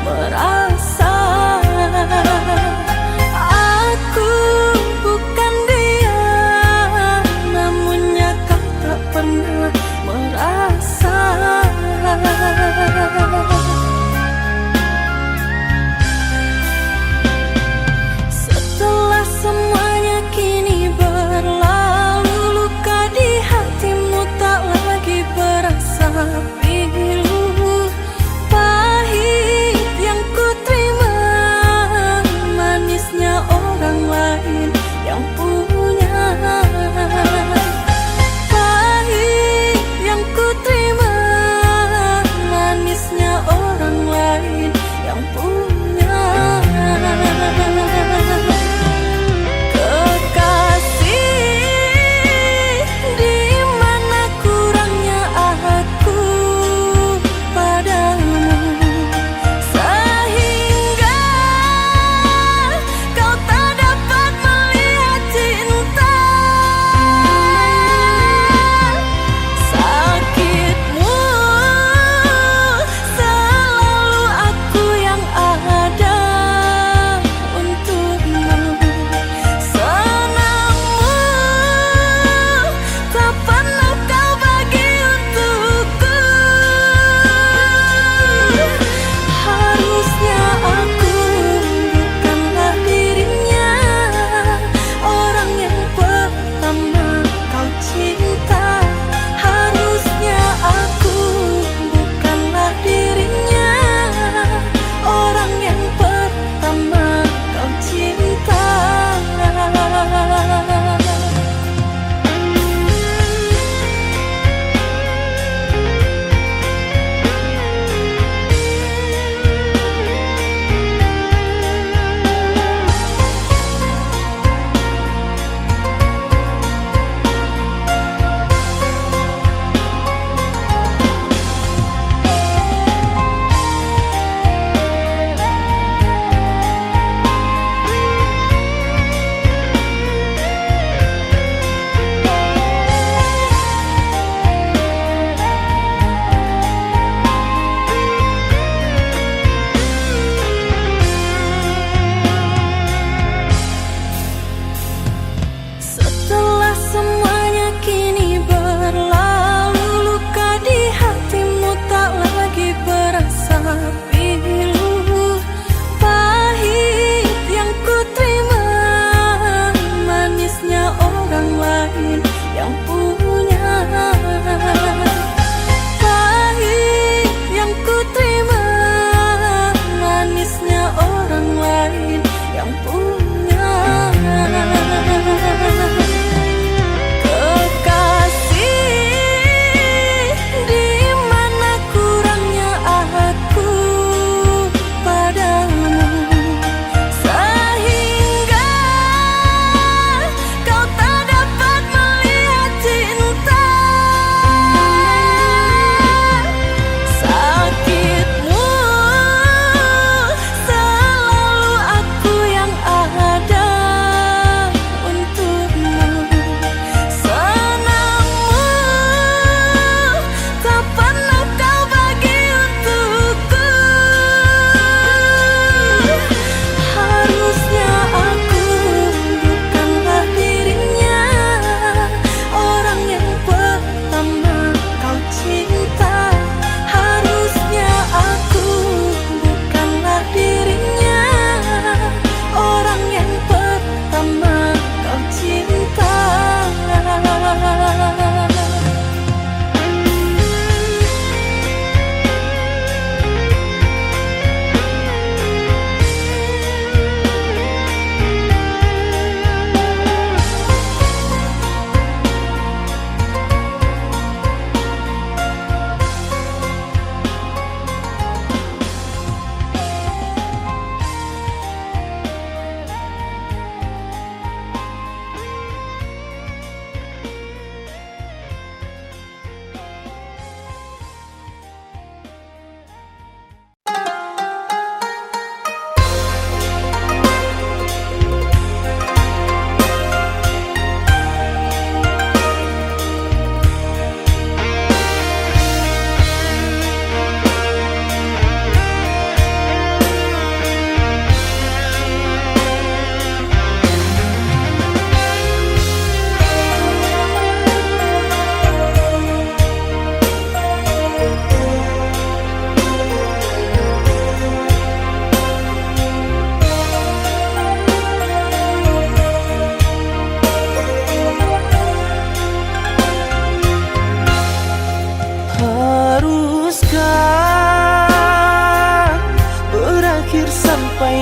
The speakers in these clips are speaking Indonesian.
merasa aku bukan dia, namunnya kau tak pernah merasa. Setelah semuanya kini berlalu, luka di hatimu tak lagi berasa pilu. Pahit yang ku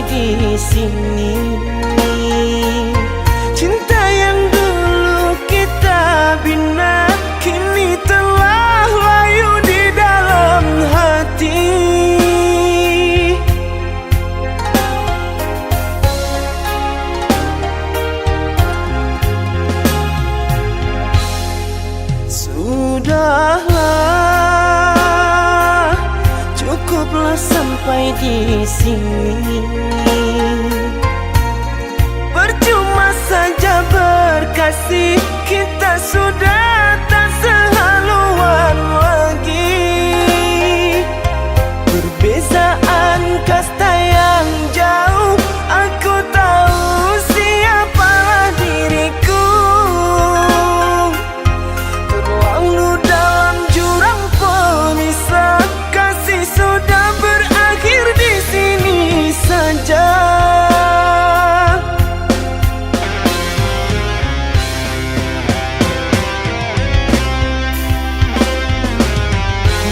di sini. Cinta yang dulu kita bina kini telah layu di dalam hati. Sudahlah, cukuplah sampai di sini. Percuma saja berkasih, kita sudah tak sehaluan lagi. Perbezaan kasta yang jauh, aku tahu siapalah diriku. Terlalu dalam jurang pemisah, kasih sudah berakhir di sini saja.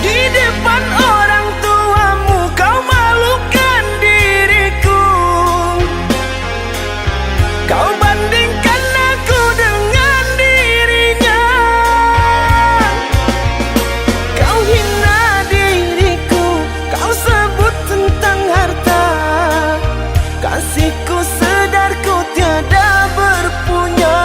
Di depan orang tuamu kau malukan diriku. Kau bandingkan aku dengan dirinya. Kau hina diriku, kau sebut tentang harta. Kasihku sedarku tiada berpunya.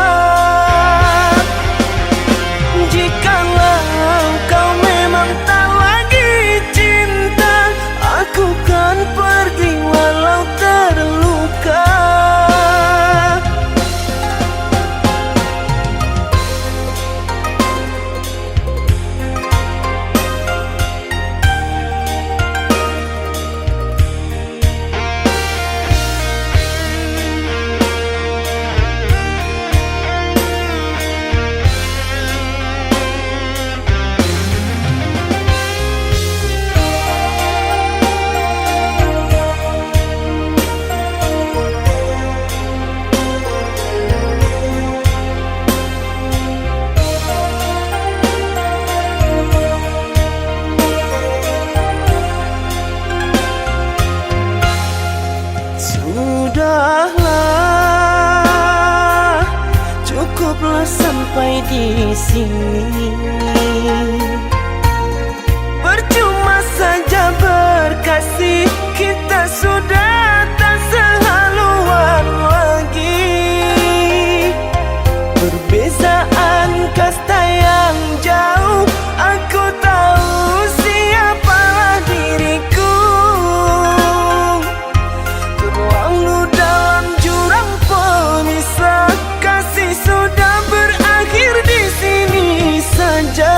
Jikalau kau memang tak lagi cinta, aku kan pergi walau terluka. Sudahlah, cukuplah sampai di sini. Percuma saja berkasih, kita sudah tak sehaluan lagi. Perbezaan kasta yang jauh, aku tahu siapalah diriku. Terlalu dalam jurang pemisah, kasih sudah berakhir di sini saja.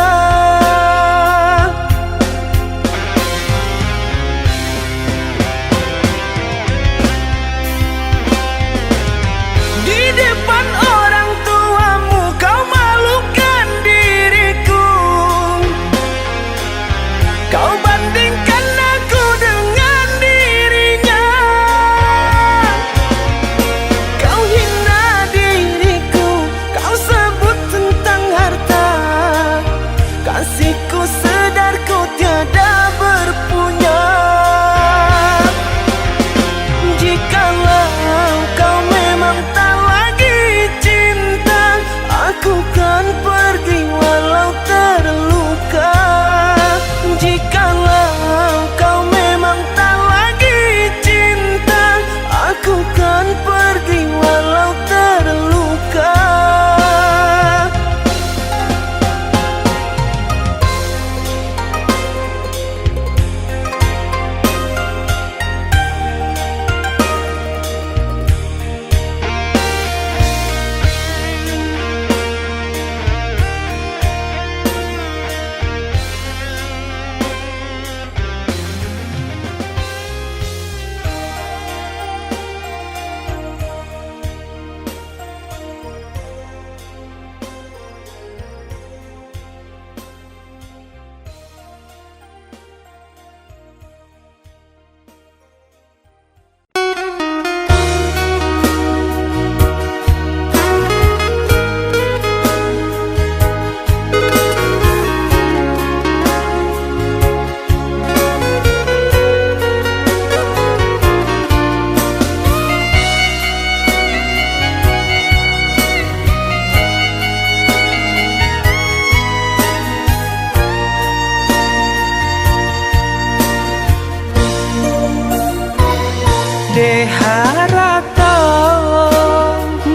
De harata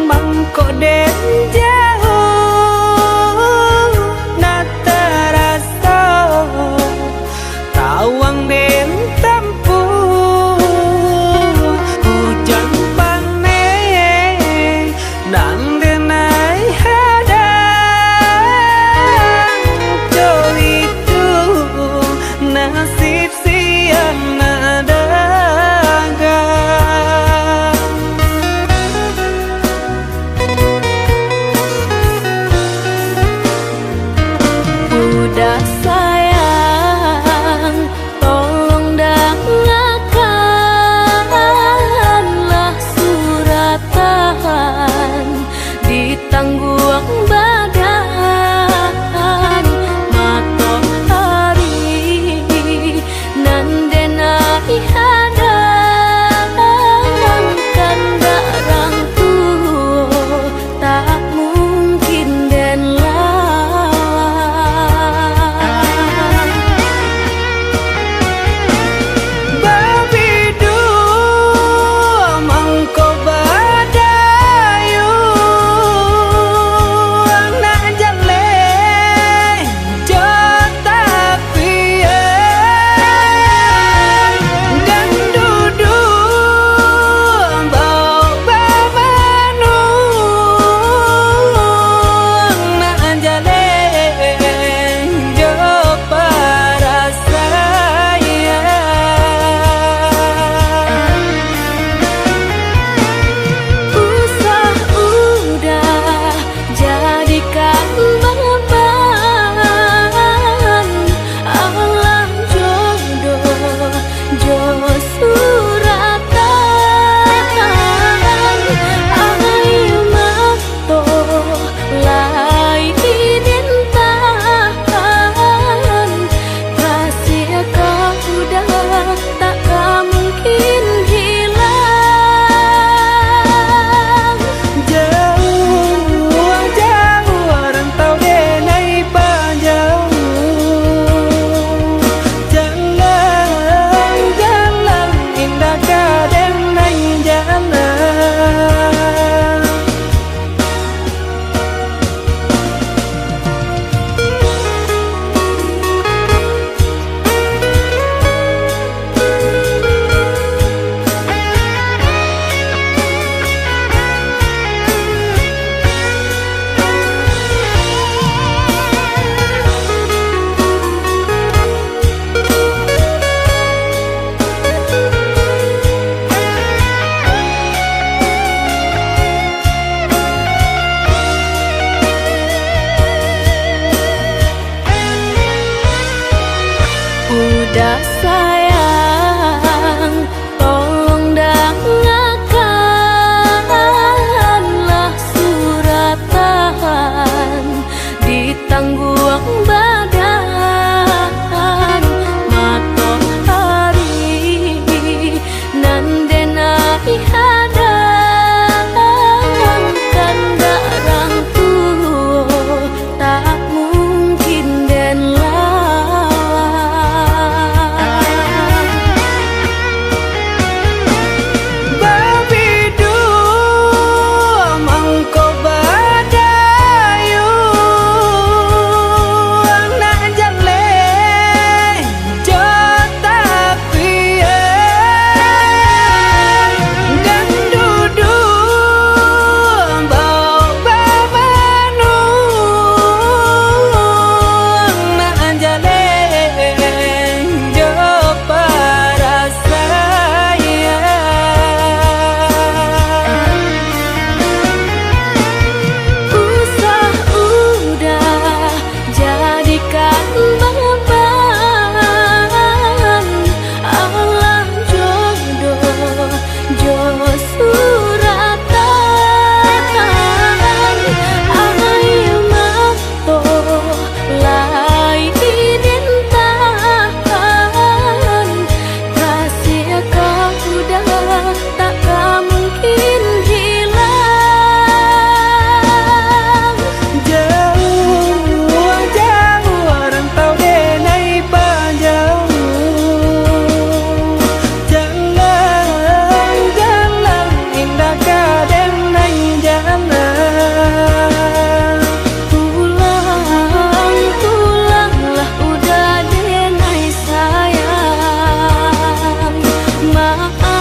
mangko den jauh na terasa tawang den tempuh hujan pane nang denai hadang jo itu nasib siang nada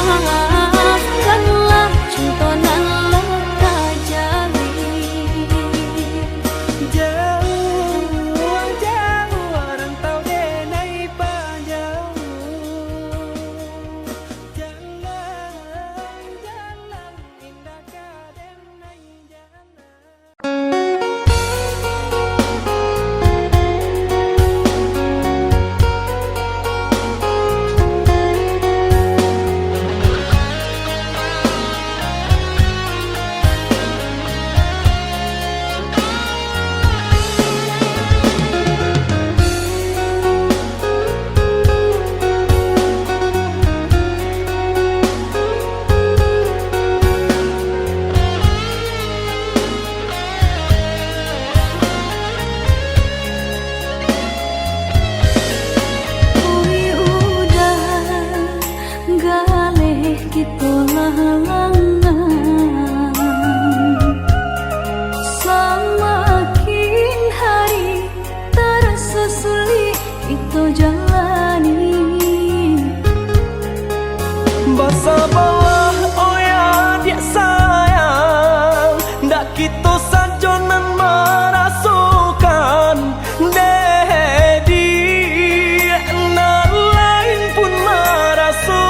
maafkanlah contonan leka jali. Jauh jauh rantau denai panjang, jalan jalan indah kadenai jalan. Ui udah galeh gitu halangan, semakin hari terasa sulit itu jalani. Basa bawah oh ya dia sayang, ndak kita sajonan merasukan dedi, nah lain pun merasukan.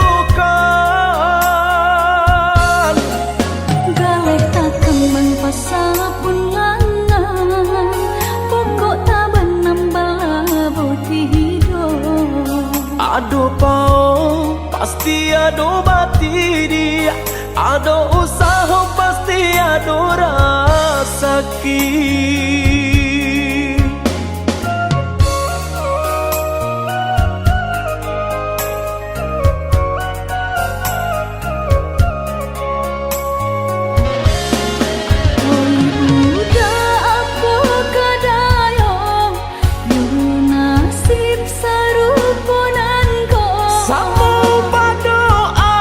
Galeh tak kembang pasal pun langan, pokok tak benambah boti hidup. Ado pau pasti ado bati dia, ado usaha pasti ado rasaki. Oi udah apa kadayong, yuru nasib sarupunan ko. Sama berdoa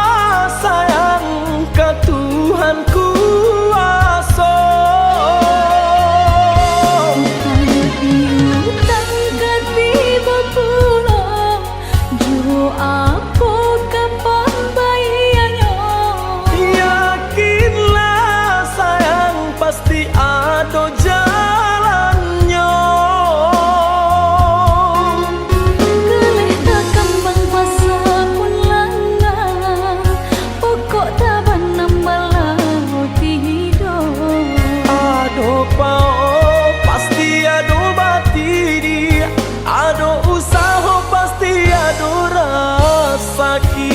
sayang ke Tuhan kuasa. Utang ketiba pulau, juru apa kapan bayanyo. Yakinlah sayang pasti ada jalannya. Galeh tak kembang pasal pun langan, pokok tak benambah boti hidup. Ado pau pasti ado bati dia, ado usaha pasti ado rasaki.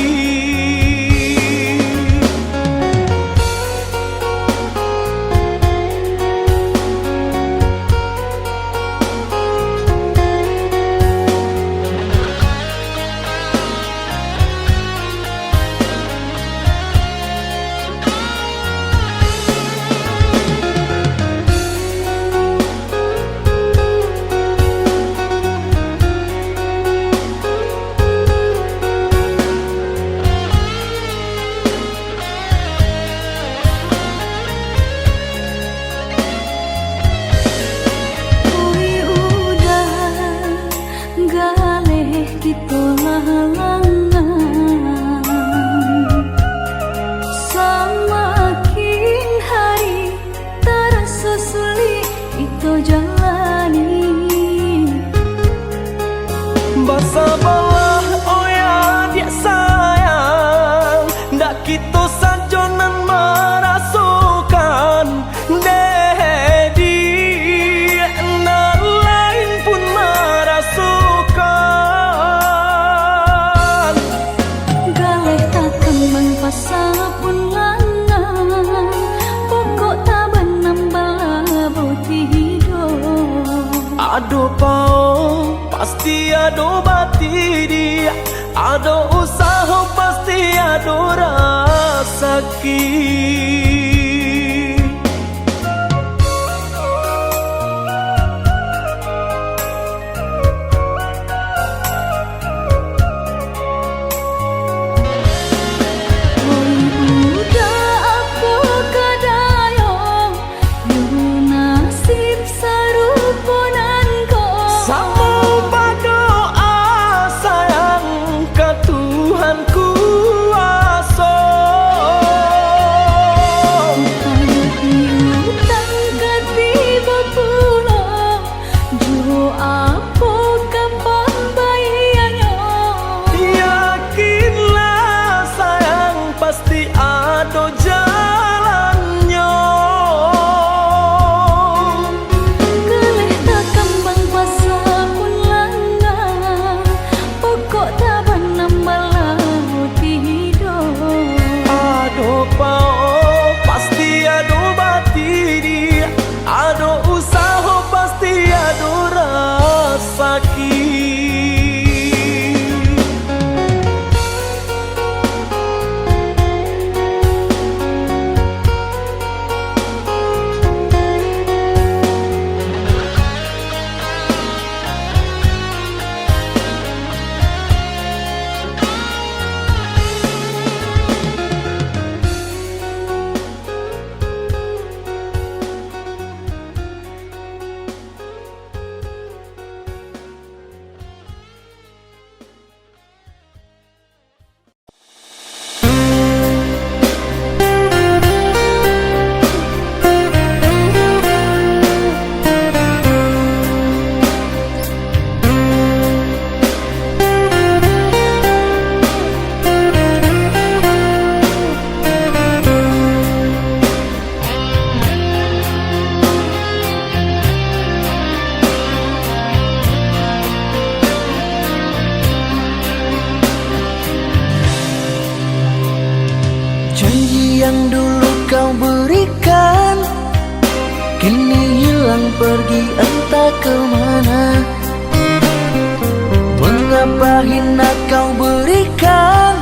Ui udah galeh gitu halangan, semakin hari terasa sulit itu jalani. Basa bawah oh ya dia sayang, ndak kita sajonan merasukan dedi, nah lain pun merasukan. Galeh tak kembang pasal pun langan, pokok tak benambah boti hidup. Ado pau pasti ado bati dia, ado usaha pasti ado rasaki. Tuhan kuasa. pao pasti ado batidi, ado usaha pasti ado rasaki. Janji yang dulu kau berikan kini hilang pergi entah kemana. Mengapa hina kau berikan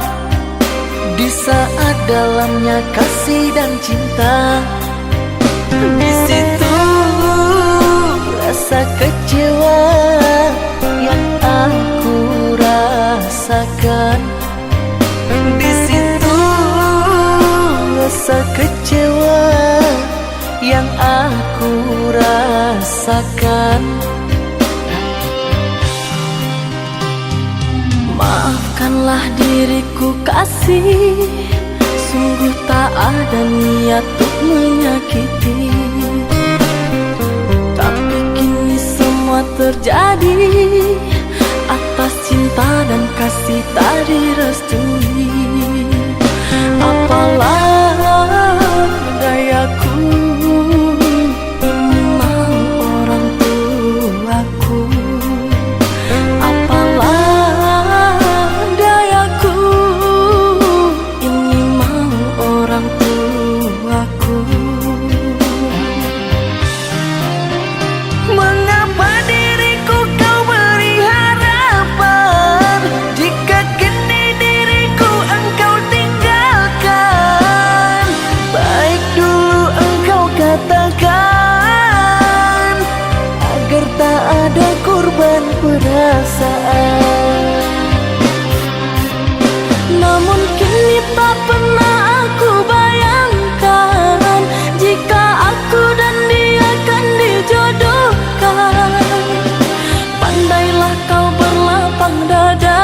di saat dalamnya kasih dan cinta. Di situ rasa kecewa yang aku rasakan. Di situ rasa kecewa yang aku rasakan. Maafkanlah diriku kasih, sungguh tak ada niat untuk menyakiti. Tapi kini semua terjadi atas cinta dan kasih tak direstui. Apalah dayaku, ini mau orang tuaku. Apalah dayaku, ini mau orang tuaku. Mengapa diriku kau beri harapan jika kini diriku engkau tinggalkan? Baik dulu engkau katakan agar tak ada korban perasaan. Namun kini tak pernah aku bayangkan jika aku dan dia akan dijodohkan. Pandailah kau berlapang dada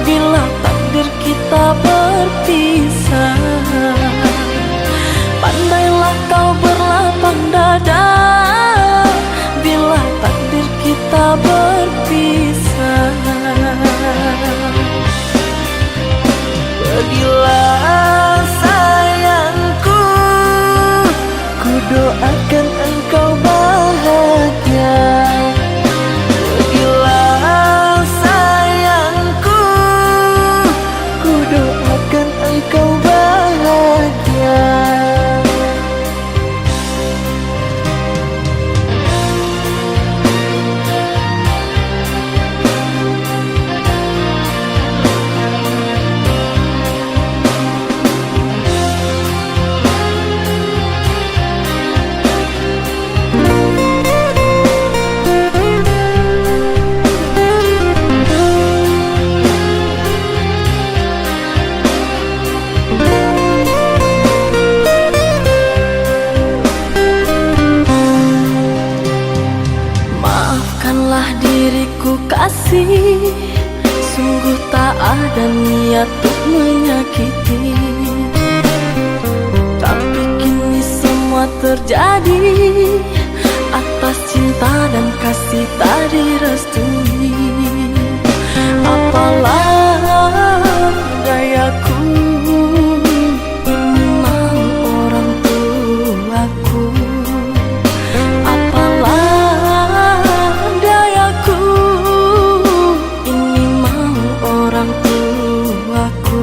bila takdir kita berpisah. Pandailah kau berlapang dada bila takdir kita berpisah. Pergilah sayangku, ku doakan engkau bahagia. Pergilah sayangku, ku doakan engkau bahagia. Maafkanlah diriku kasih, sungguh tak ada niat untuk menyakiti. Tapi kini semua terjadi atas cinta dan kasih tak direstui. Apalah dayaku, ini mau orang tuaku. Apalah dayaku, ini mau orang tuaku.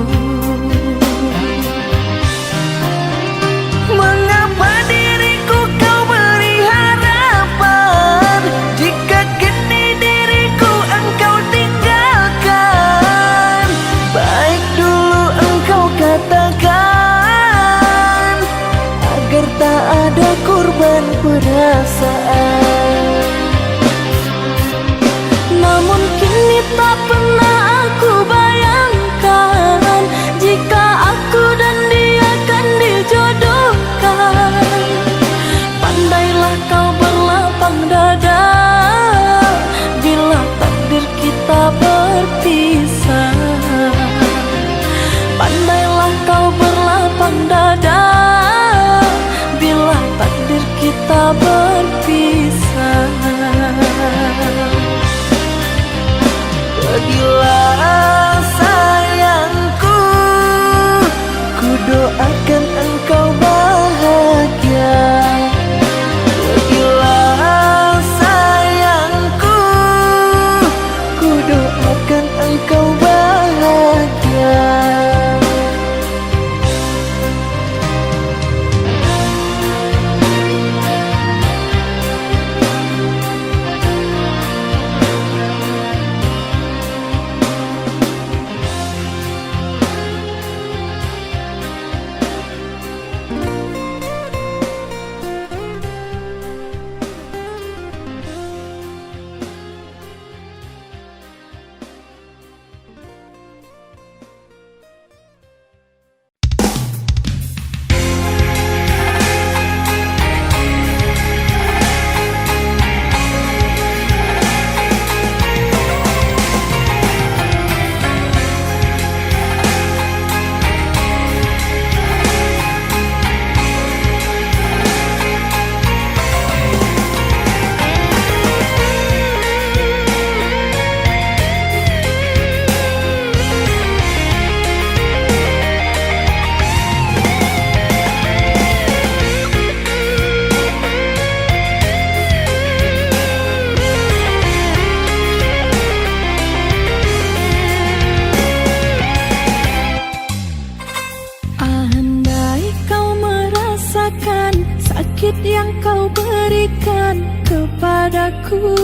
sedikit yang kau berikan kepadaku.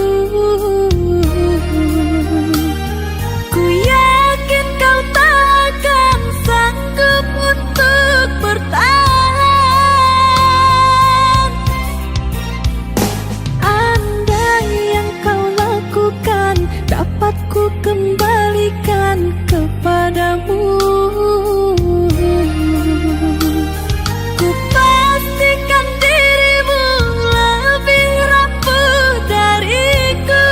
Ku yakin kau takkan sanggup untuk bertahan. Andai yang kau lakukan dapat ku kembalikan kepadamu, ku pastikan dirimu lebih rapuh dariku.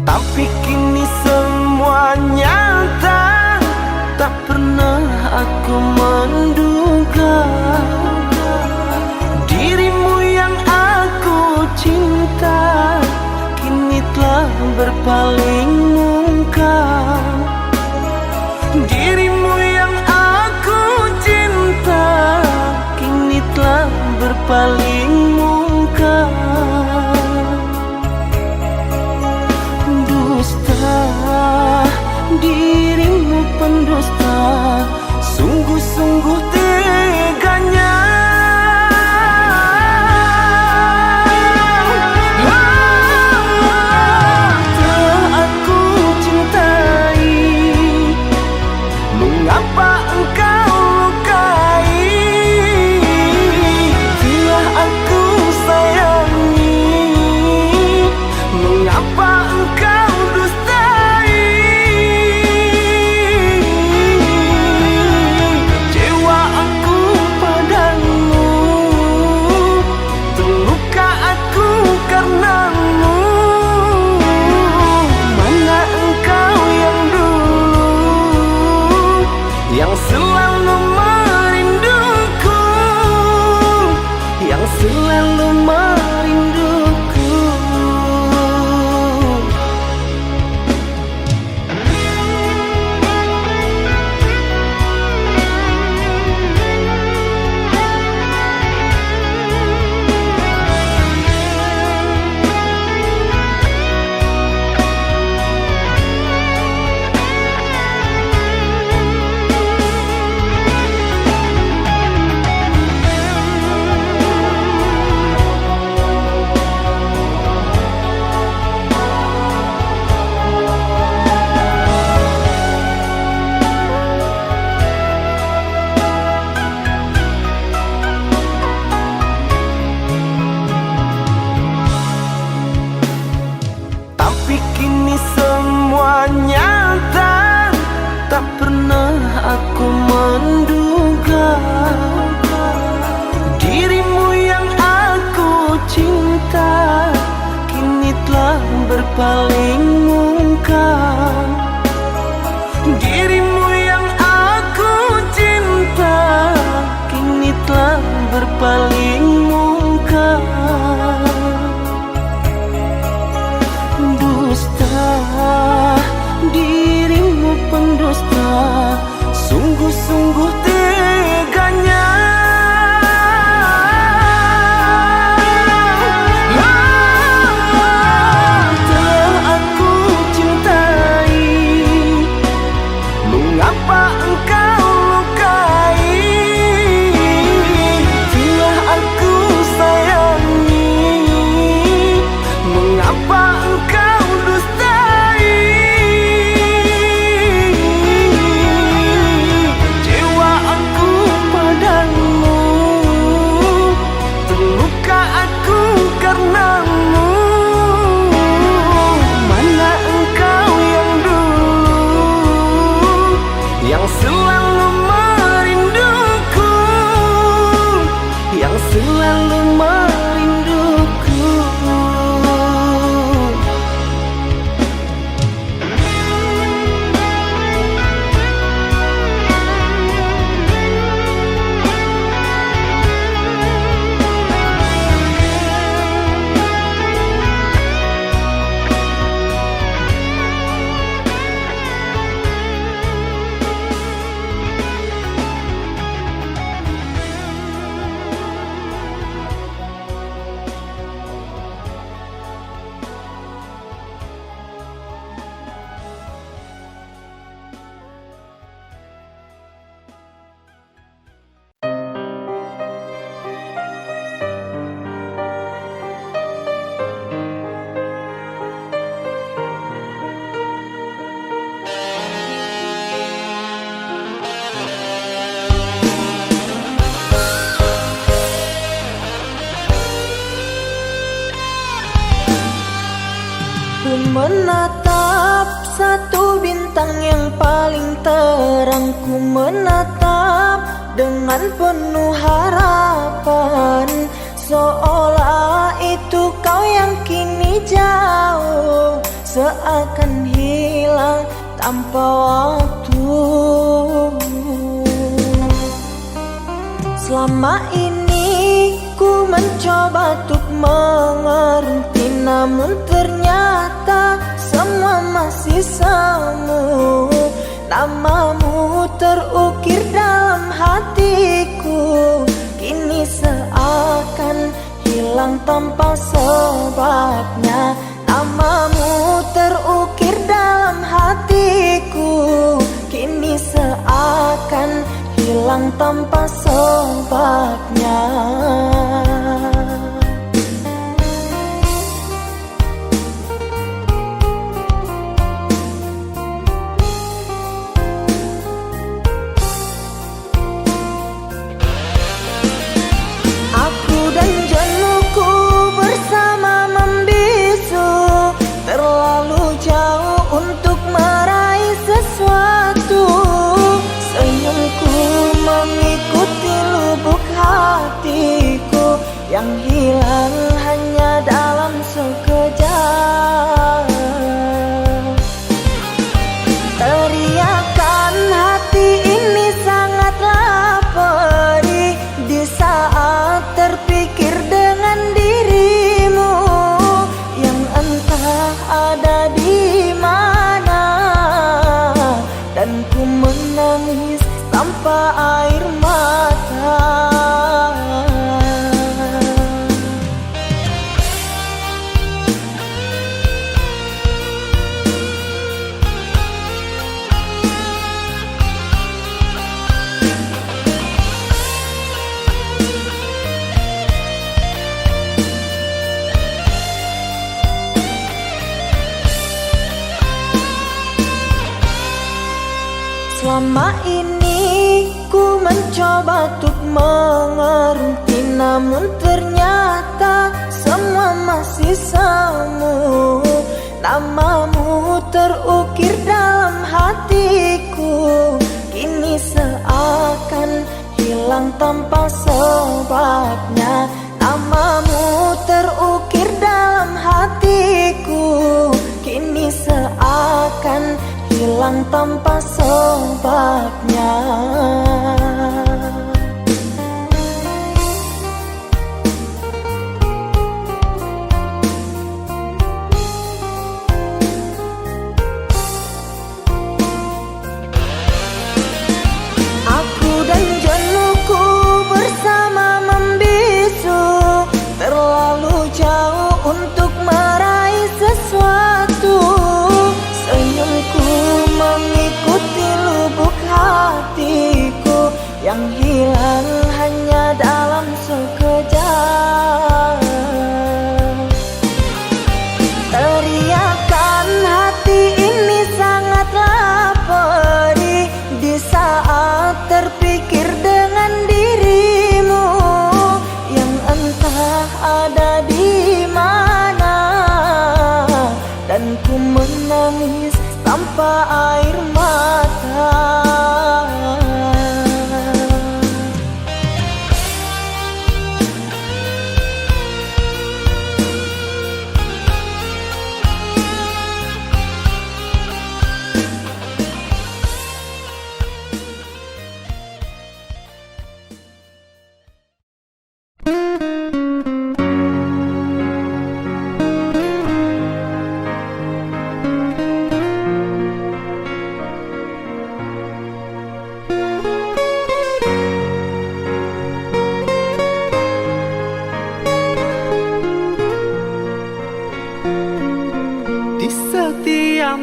Tapi kini semua nyata, tak pernah aku menduga dirimu yang aku cinta kini telah berpaling muka. Dirimu yang aku cinta kini telah berpaling muka. Dusta, dirimu pendusta, sungguh-sungguh teganya. Telah aku cintai, mengapa engkau lukai? Telah aku sayangi, mengapa engkau dustai? Jiwa aku padamu, terluka aku karenamu. Mana engkau yang dulu, yang selalu merinduku, yang selalu merinduku. Tapi kini semua nyata, tak pernah aku menduga dirimu yang aku cinta kini telah berpaling muka. Dirimu yang aku cinta kini telah berpaling muka. Dusta, dirimu pendusta, sungguh-sungguh teganya. Telah aku cintai, mengapa engkau lukai? Telah aku sayangi, mengapa engkau dustai? Jiwa aku padamu, terluka aku karenamu. Mana engkau yang dulu, yang selalu merinduku, yang selalu merinduku. Ku menatap satu bintang yang paling terang. Ku menatap dengan penuh harapan, seolah itu kau yang kini jauh. seakan hilang tanpa waktu. Selama ini ku mencoba untuk mengerti, namun ternyata semua masih semu. Namamu terukir dalam hatiku, kini seakan hilang tanpa sebabnya. Namamu terukir dalam hatiku, kini seakan hilang tanpa sebabnya. Aku dan jenuhku bersama membisu, terlalu jauh untuk meraih sesuatu. Senyumku mengikuti lubuk hatiku yang hilang hanya dalam sekejap. Teriakan hati ini sangatlah perih di saat terpikir dengan dirimu yang entah ada di mana, dan ku menangis tanpa air mata. Selama ini ku mencoba untuk mengerti, namun ternyata semua masih semu. Namamu terukir dalam hatiku, kini seakan hilang tanpa sebabnya. Namamu terukir dalam hatiku, kini seakan hilang tanpa sebabnya. Aku dan jenuhku bersama membisu, terlalu jauh untuk meraih sesuatu. Senyumku mengikuti lubuk hatiku yang hilang hanya dalam sekejap. Teriakan hati ini sangatlah perih di saat terpikir dengan dirimu yang entah ada di mana, dan ku menangis tanpa air mata.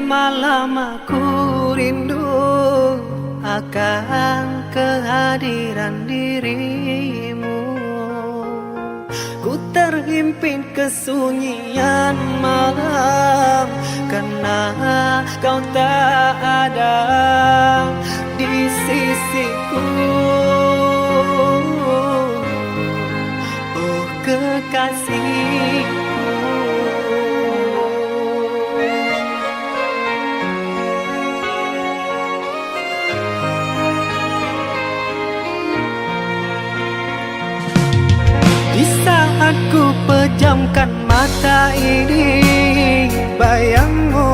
Malam aku rindu akan kehadiran dirimu. Ku terhimpit kesunyian malam karena kau tak ada di sisiku. Oh kekasihku, saat ku pejamkan mata ini, bayangmu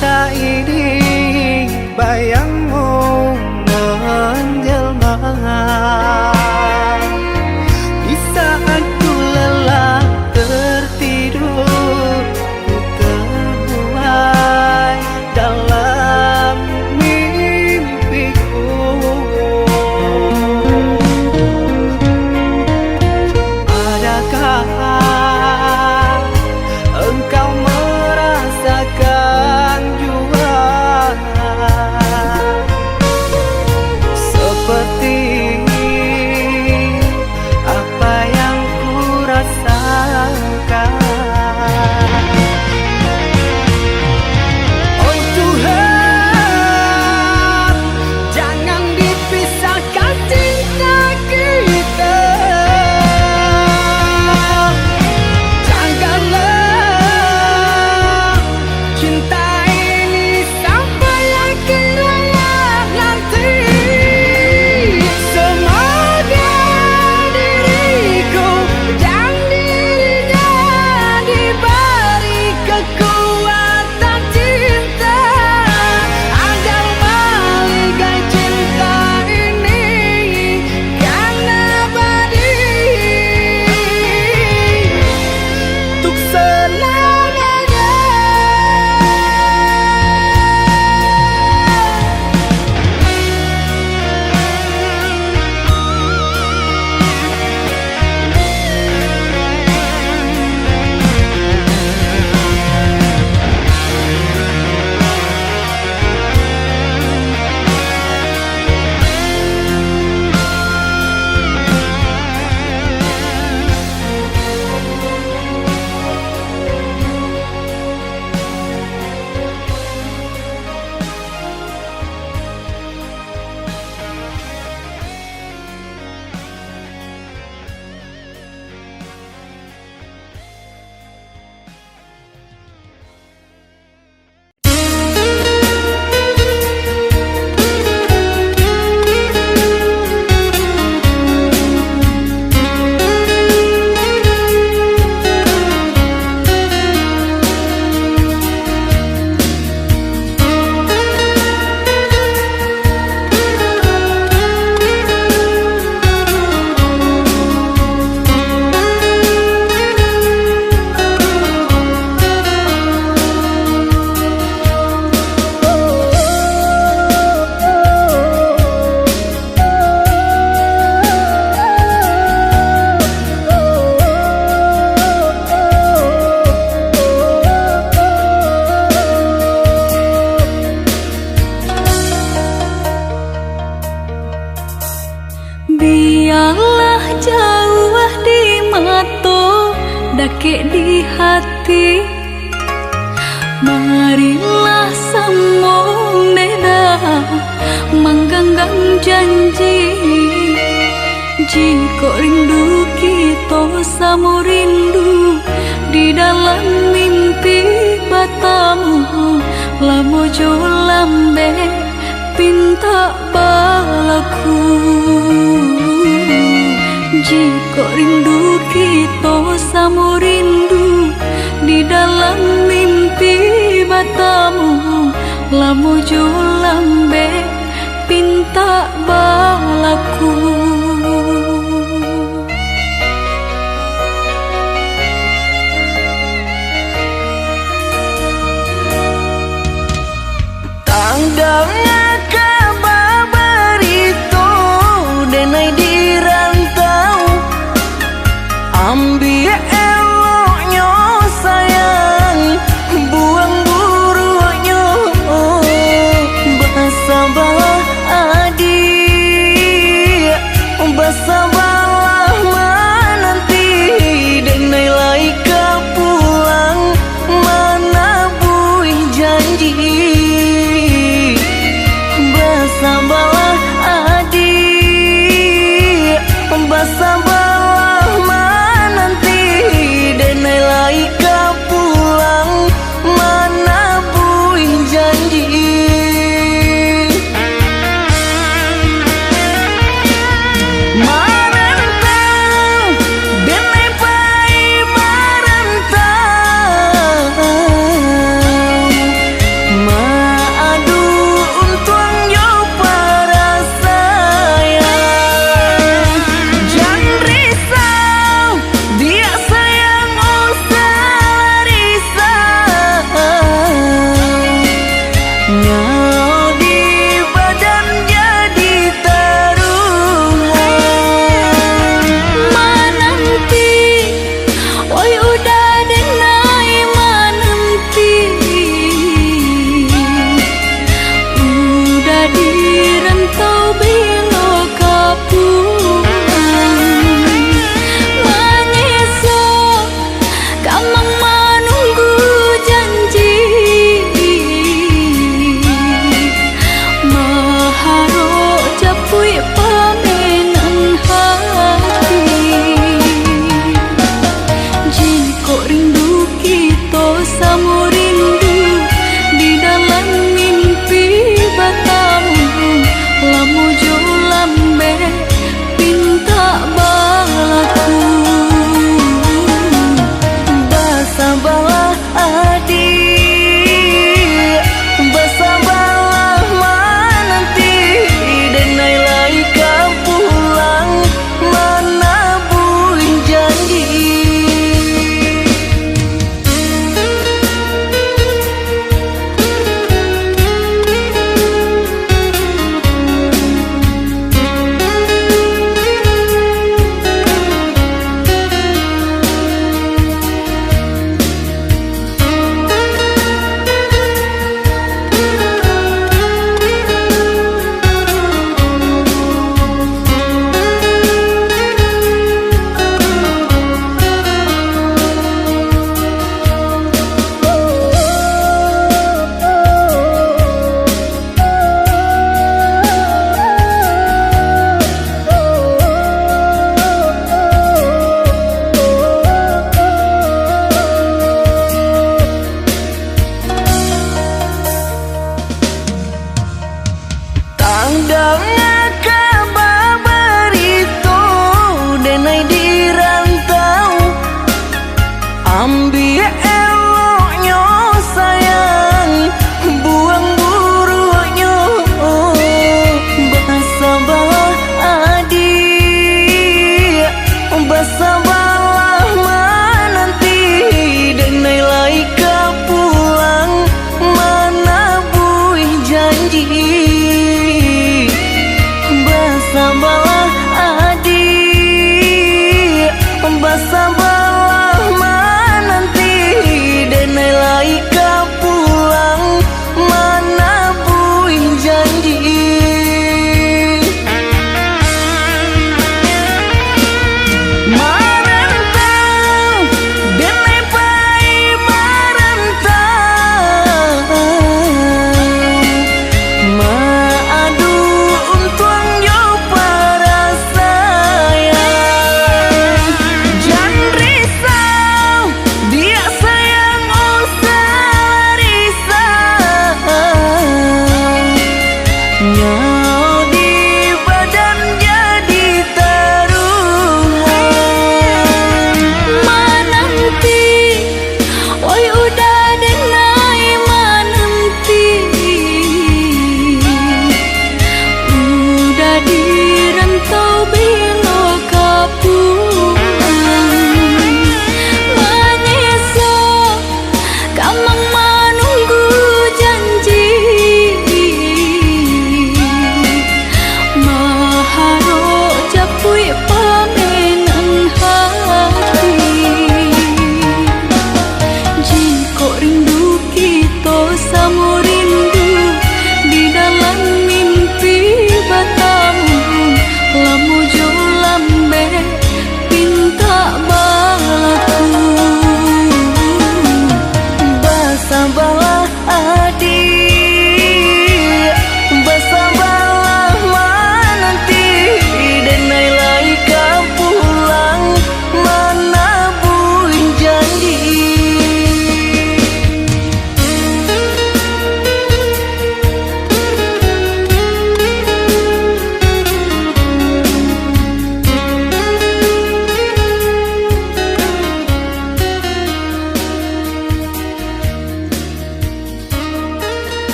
mata ini bayangmu menjelma. Di saat ku lelah tertidur, ku terbuai dalam mimpiku. Adakah engkau merasakan jua seperti apa yang ku rasakan? Oh Tuhan, jangan dipisahkan cinta kita. Janganlah cinta ini sampai akhir hayat nanti. Semoga diriku dan dirinya diberi kekuatan cinta agar balikan cinta ini kan abadi untuk selamanya. Biarlah jauh di mata, dakik di hati. Marilah sambung neda, menggenggam janji. Jika rindu kita sama rindu di dalam mimpi batamu, lamo jo lambe pinta balaku. Jika rindu kita sama rindu di dalam mimpi batamu, lamo jo lambe pinta balaku. Tanggalnya kabar itu denai di rantau, ambil eloknya sayang, buang buruknya. Bersabarlah adik, bersabarlah menanti, denai laika pulang mana buih janji.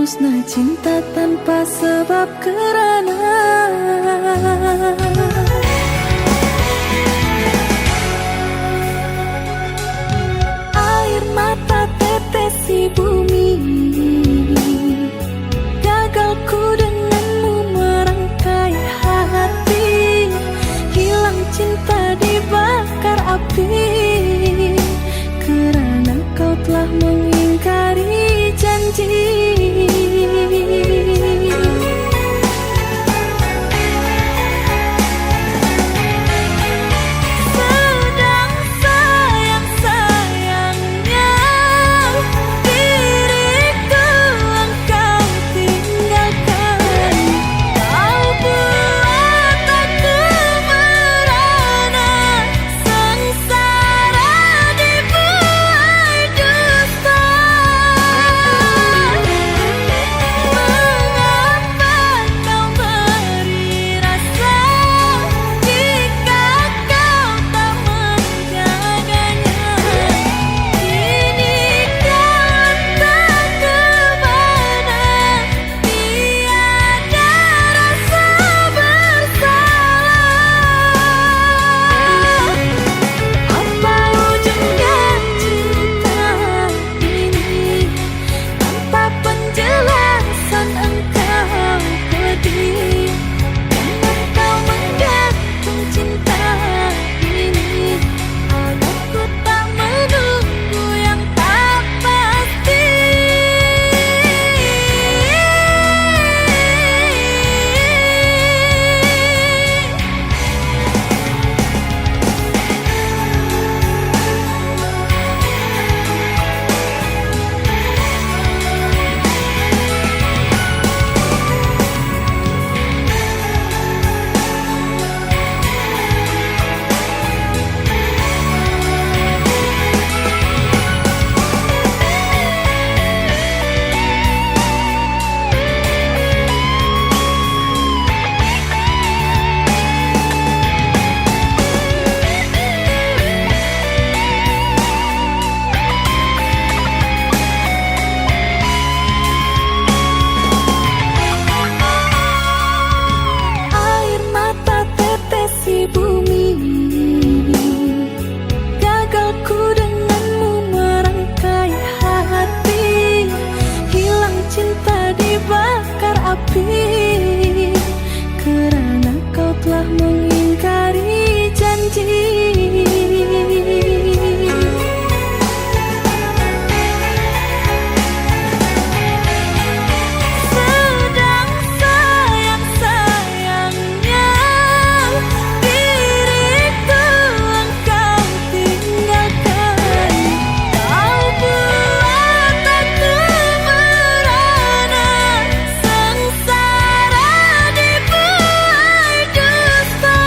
musnah cinta tanpa sebab kerana air mata tetesi bumi. Gagalku denganmu merangkai hati, hilang cinta dibakar api, kerana kau telah mengingkari janji. Sedang sayang-sayangnya diriku engkau tinggalkan. Kau buat aku merana, sengsara dibuai dusta. Mengapa kau beri rasa jika kau tak menjaganya? Kini kau entah kemana, tiada rasa bersalah. Apa ujungnya cinta ini? Tanpa penjelasan engkau pergi. Jangan kau menggantung cinta ini, aku tak menunggu yang tak pasti. Air mata tetesi bumi. Gagalku denganmu merangkai hati, hilang cinta dibakar api, kerana kau telah mengingkari janji. Sedang sayang-sayangnya diriku engkau tinggalkan. Kau buat aku merana, sengsara dibuai dusta.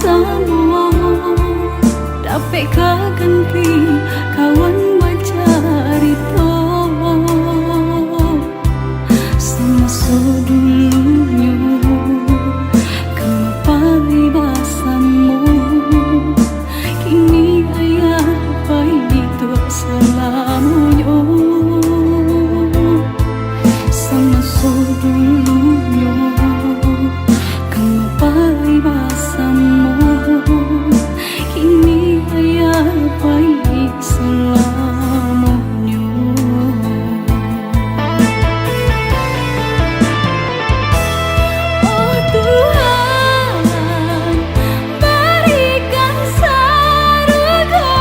bahasamu, dapat ganti kawan bacarito. Semasa dulunya kenapa bahasamu, kini ayah baik itu selamanya. Semasa dulunya kenapa bahasamu, kini ayah baik selamanya. Oh Tuhan, berikan surga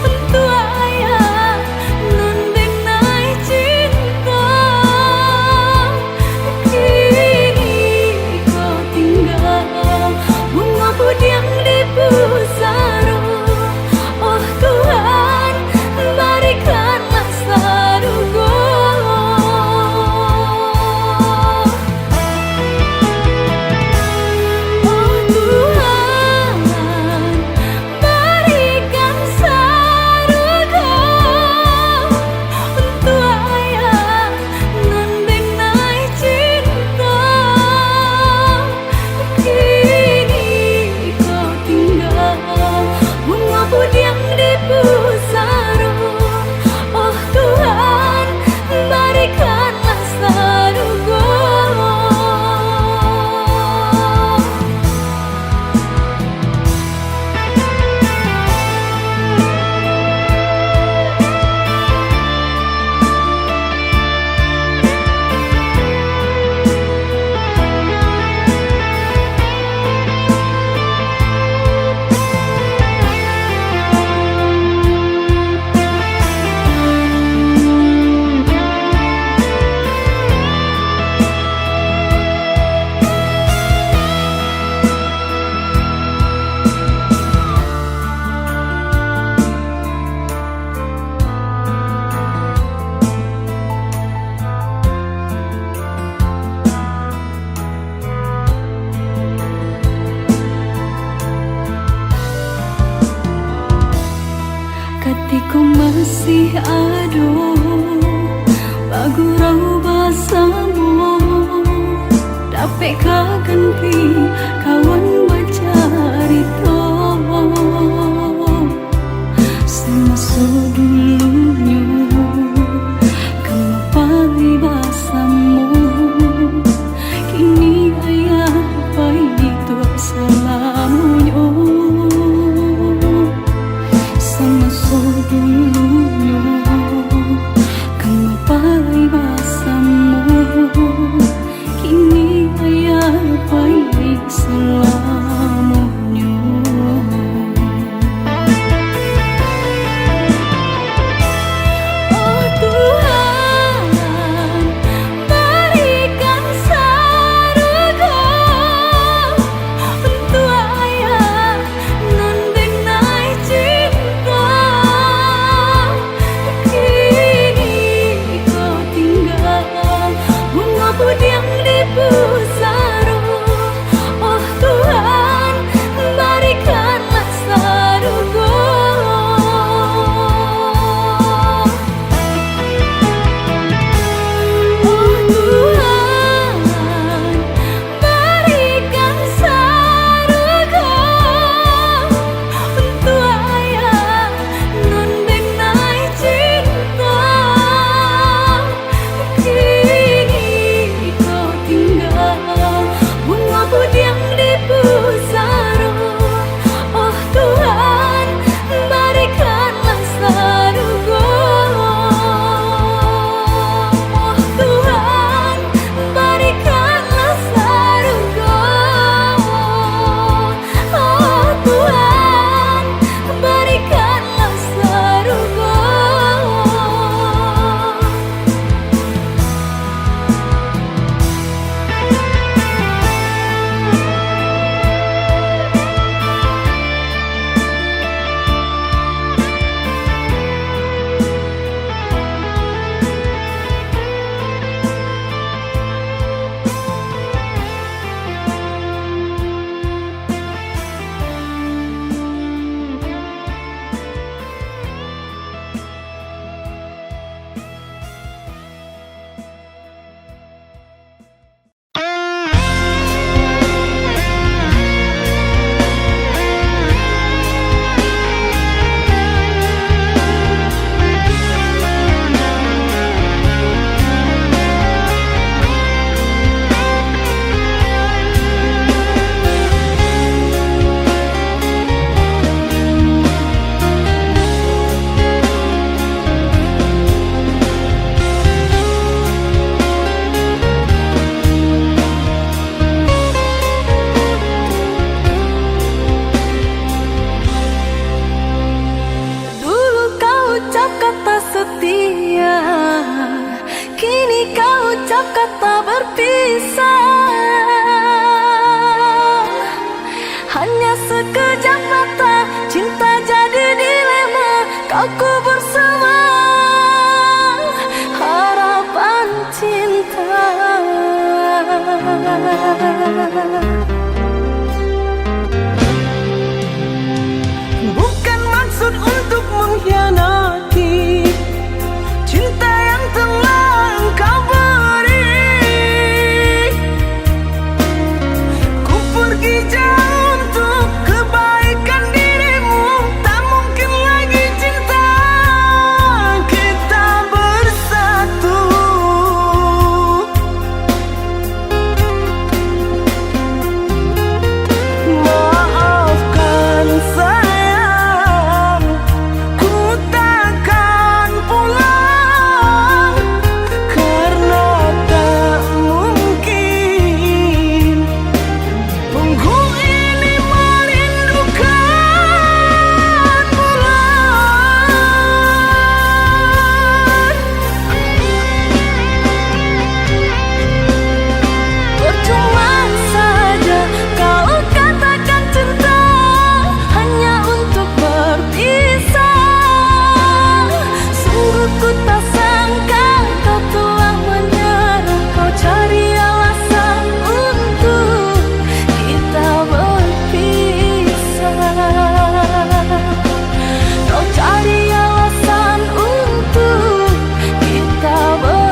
untuk ayah nan benai cinta. Kini kau tinggal bunga pudiang di pusara. Oh Tuhan, berikanlah surga. Oh Tuhan, berikan surga untuk ayah nan benai cinta. Kini kau tinggal bunga pudiang di pusara. Oh Tuhan, berikanlah surga. Ketika masih ada bagurau bahasamu, dapat ganti kawan bacarito. Semasa dulunya kenapa bahasamu, kini ayah baik itu selamanya. Semasa dulunya kenapa bahasamu, kini ayah baik pergi jauh untuk kebaikan dirimu. Tak mungkin lagi cinta kita bersatu. Maafkan sayang, ku takkan pulang karena tak mungkin. Punggu ini merindukan bulan. Percuma saja kau katakan cinta hanya untuk berpisah. Sungguh ku tak sangka kau telah menyerah. Kau cari alasan untuk kita berpisah. Kau cari alasan untuk kita berpisah.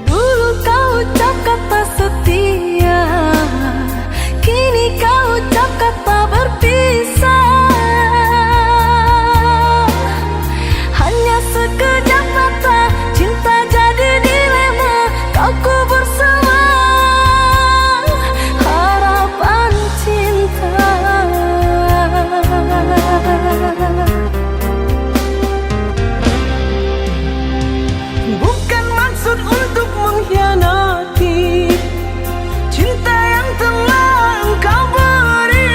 Dulu kau ucap kata setia, kini kau ucap kata berpisah. Hanya sekejap mata, cinta jadi dilema. Kau kubur semua harapan cinta. Bukan maksud untuk mengkhianati cinta yang telah engkau beri.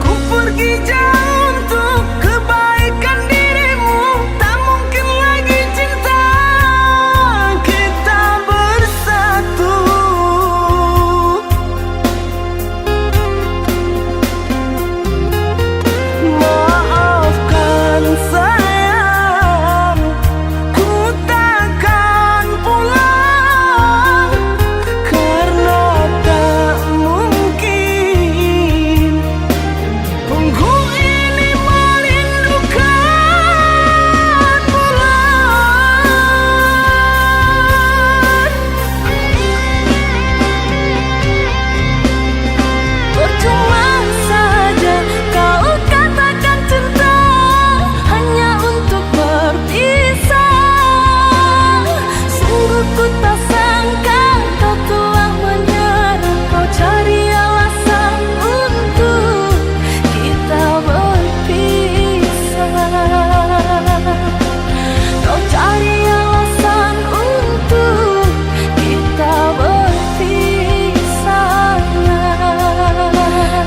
Ku pergi jauh untuk kebaikan dirimu. Tak mungkin lagi cinta kita bersatu. Maafkan sayang, ku takkan pulang karena tak mungkin. Punggu ini merindukan bulan. Percuma saja kau katakan cinta hanya untuk berpisah. Sungguh ku tak sangka kau telah menyerah. Kau cari alasan untuk kita berpisah. Kau cari alasan untuk kita berpisah.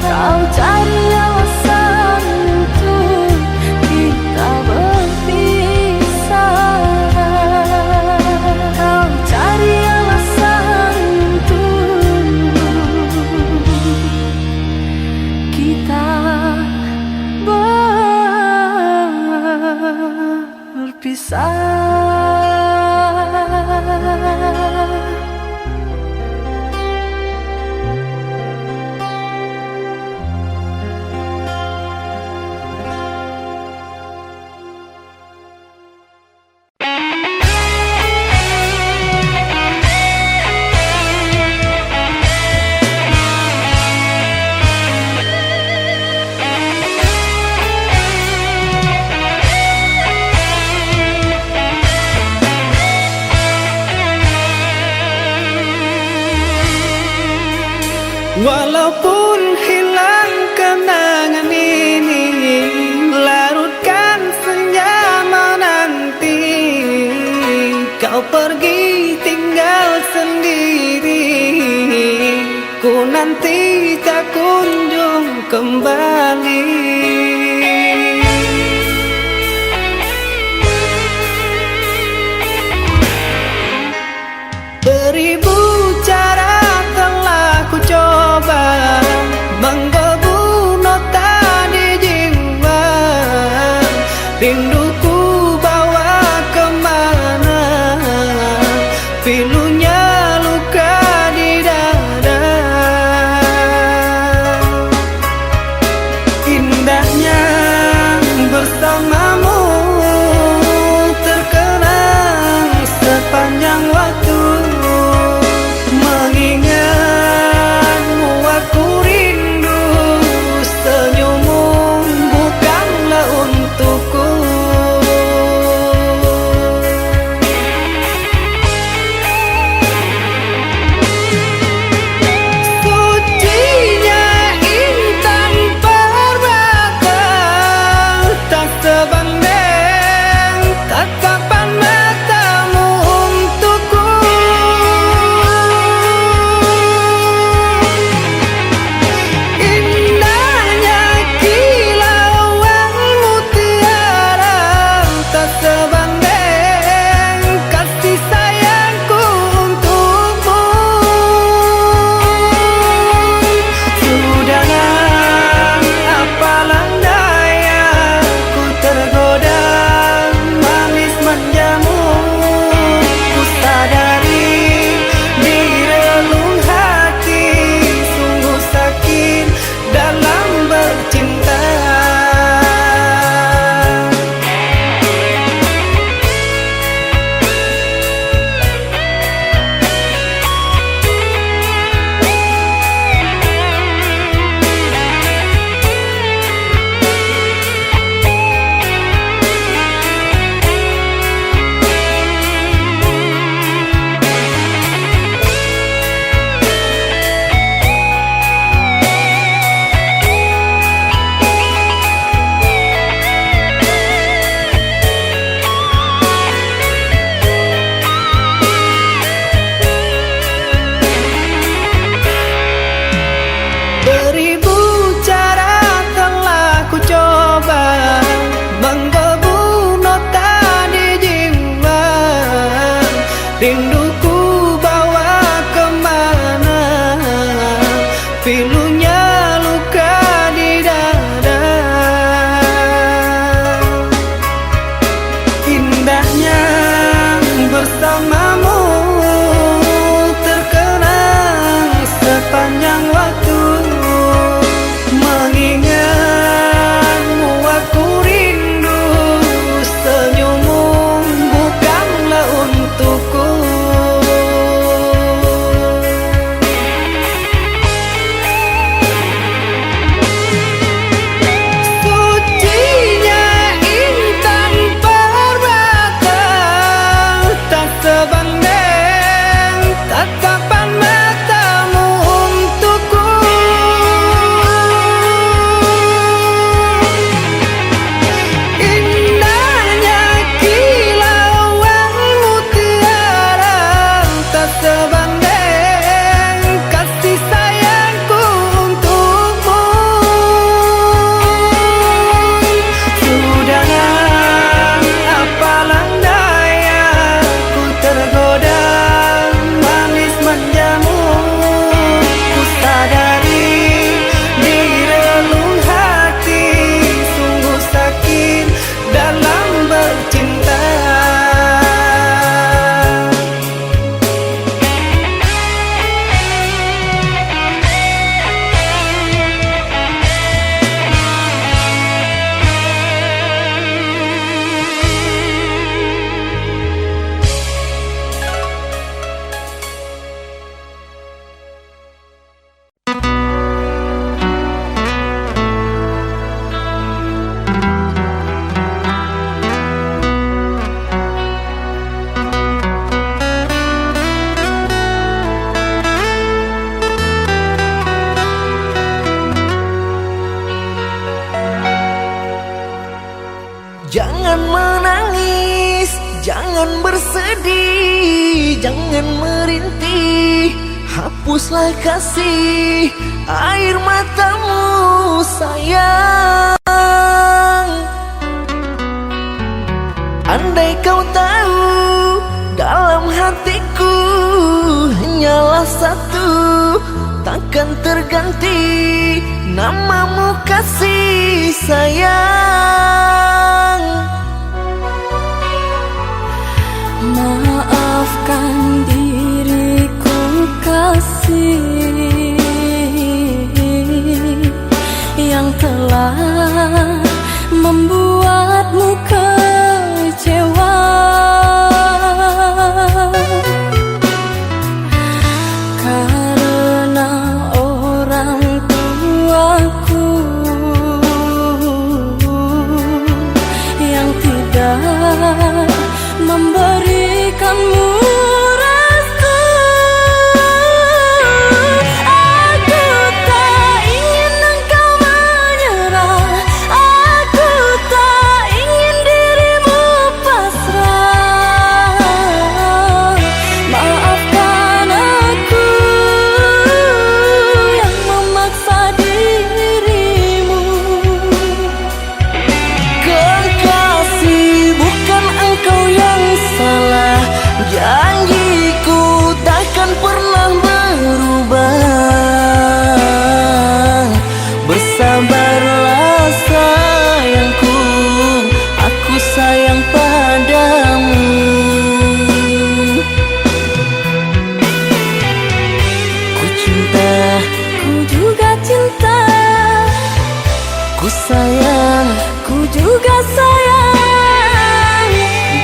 Kau cari alasan untuk kita berpisah. Kau cari alasan untuk kita berpisah. Walaupun hilang kenangan ini, larutkan senja menanti. Kau pergi tinggal sendiri, ku nanti tak kunjung kembali. Beribu cara telah ku coba menggebu nota di jiwa, rinduku bawa kemana, pilunya luka di dada. Indahnya bersamamu terkenang sepanjang waktu. Mengingatmu aku rindu, senyummu bukanlah untukku. Sucinya intan permata, tak sebanding tatapan matamu untukku. Indahnya kilauan mutiara, tak sebanding kasih sayangku untukmu. Sudahlah, apalah daya, ku tergoda manis manjamu. Ku sadari di relung hati sungguh sakit dalam bercinta. Beribu cara telah ku coba menggebu nota di jiwa, rinduku bawa kemana, pilunya luka di dada. Indahnya bersamamu terkenang sepanjang waktu. Mengingatmu aku rindu, senyummu bukanlah untukku. Sucinya intan permata, tak sebanding tatapan matamu untukku. Indahnya kilauan mutiara, tak sebanding kasih sayangku untukmu. Sudahlah, apalah daya, ku tergoda manis manjamu. Ku sadari di relung hati sungguh sakit dalam bercinta. Jangan menangis, jangan bersedih, jangan merintih, hapuslah kasih air matamu sayang. Andai kau tahu dalam hatiku hanyalah satu, takkan terganti namamu kasih sayang. Maafkan diriku kasih yang telah membuatmu kecewa. Karena orang tuaku yang tidak memberikanmu restu. Aku tak ingin engkau menyerah, aku tak ingin dirimu pasrah. Maafkan aku yang memaksa dirimu. Kekasih, bukan engkau yang salah, janjiku takkan pernah berubah. Bersabarlah sayangku, aku sayang padamu. Ku cinta, Ku juga cinta, ku sayang, ku juga sayang.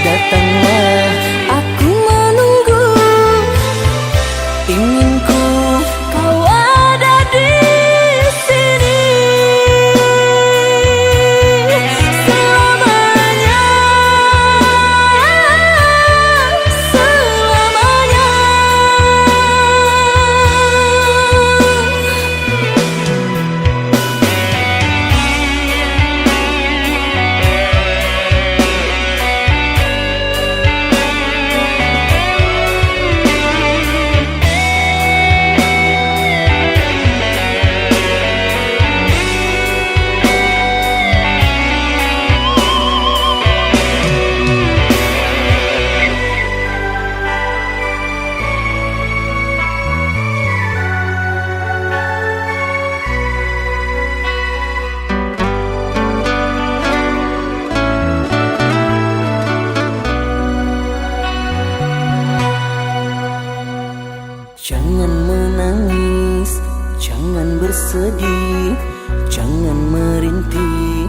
datanglah Aku menunggu, inginku. kau ada di sini selamanya, selamanya. Jangan menangis, jangan bersedih, jangan merintih,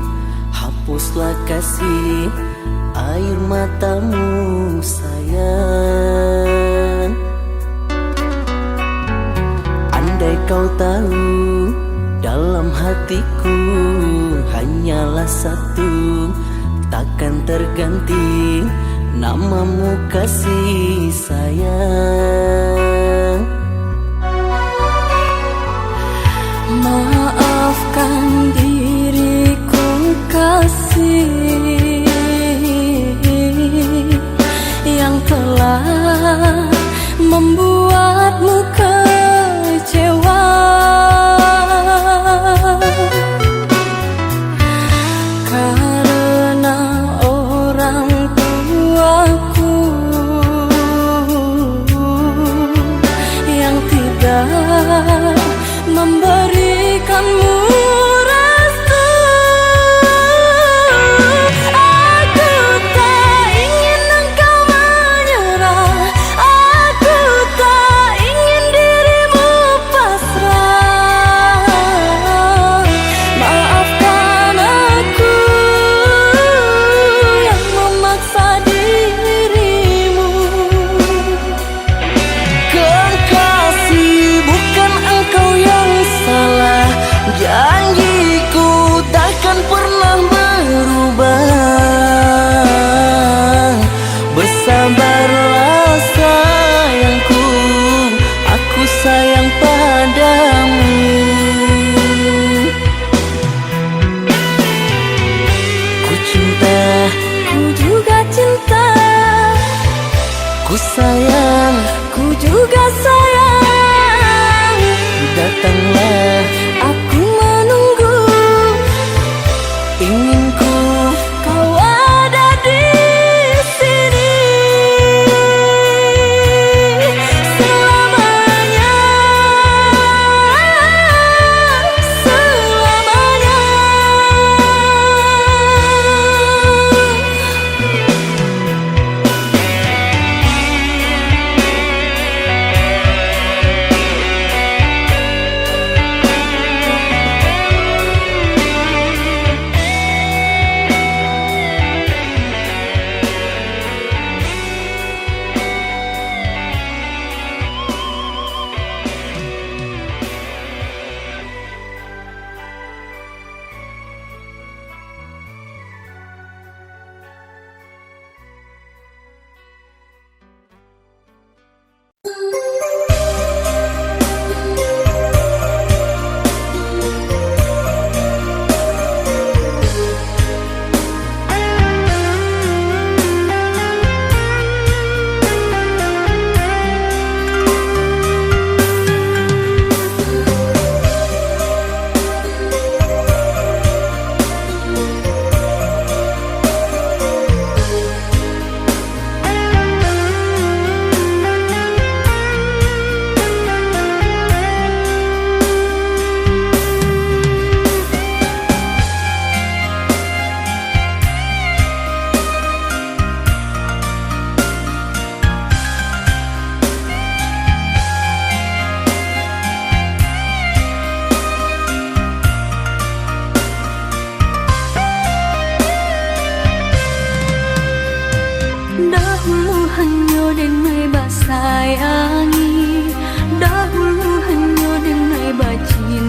hapuslah kasih air matamu sayang. Andai kau tahu dalam hatiku hanyalah satu, takkan terganti namamu kasih sayang. Maafkan diriku kasih yang telah membuatmu kecewa. Karena orang tuaku yang tidak memberikanmu restu. Aku tak ingin engkau menyerah, aku tak ingin dirimu pasrah. Maafkan aku yang memaksa dirimu. Kekasih, bukan engkau yang salah,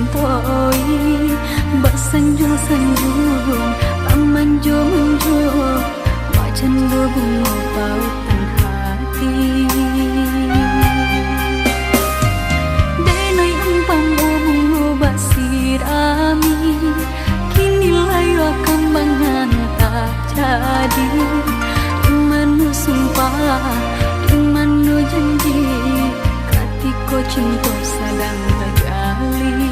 cimpoi bersanjung-sanjung pamanjung-manjung wajan bunga pautan hati denai umpam bunga basirami kini layu kembangan tak jadi dimanu sumpah dimanu janji katiko cinta sedang terjalin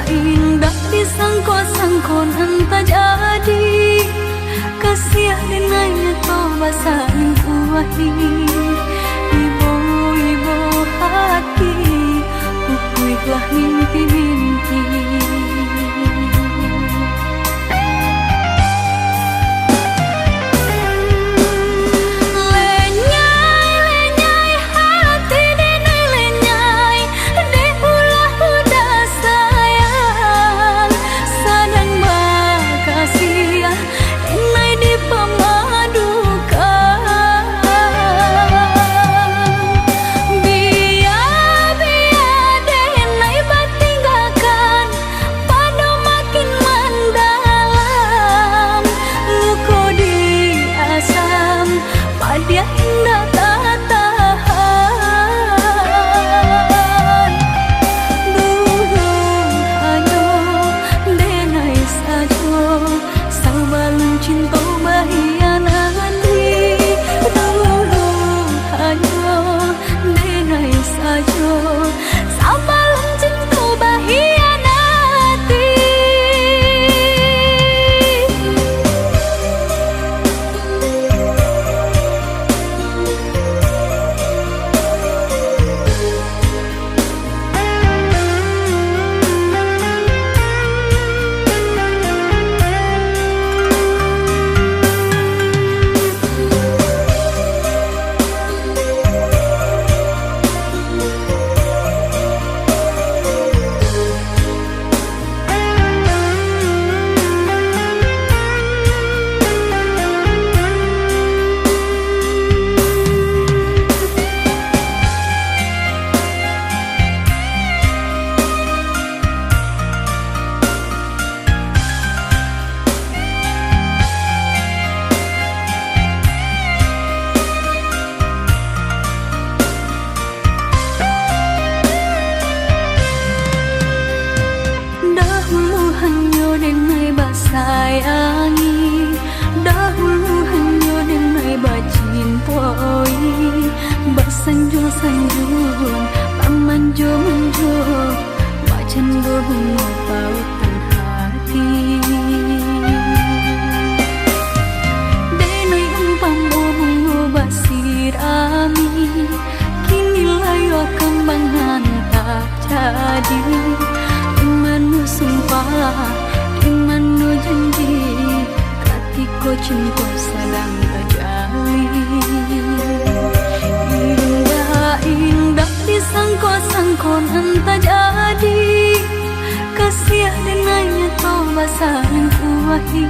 indah disangko-sangko entah jadi kasih dengannya toba saling kuahi ibu hati bukuilah mimpi-mimpi dia indah tak tahan dulu hanya denai saja sabalun cinta bahagia nanti dulu hanya denai saja sabalun cinta bahagia nanti sayangi dahulu hanya denai bacimpoi bersanjung-sanjung pamanjung-manjung wajan bunga pautan hati denai umpam bunga basirami kini layu kembangan tak jadi dimanu sumpah dimanu janji katiko cinta sedang terjalin indah disangko-sangko entah jadi kasih dengannya toba saling kuahi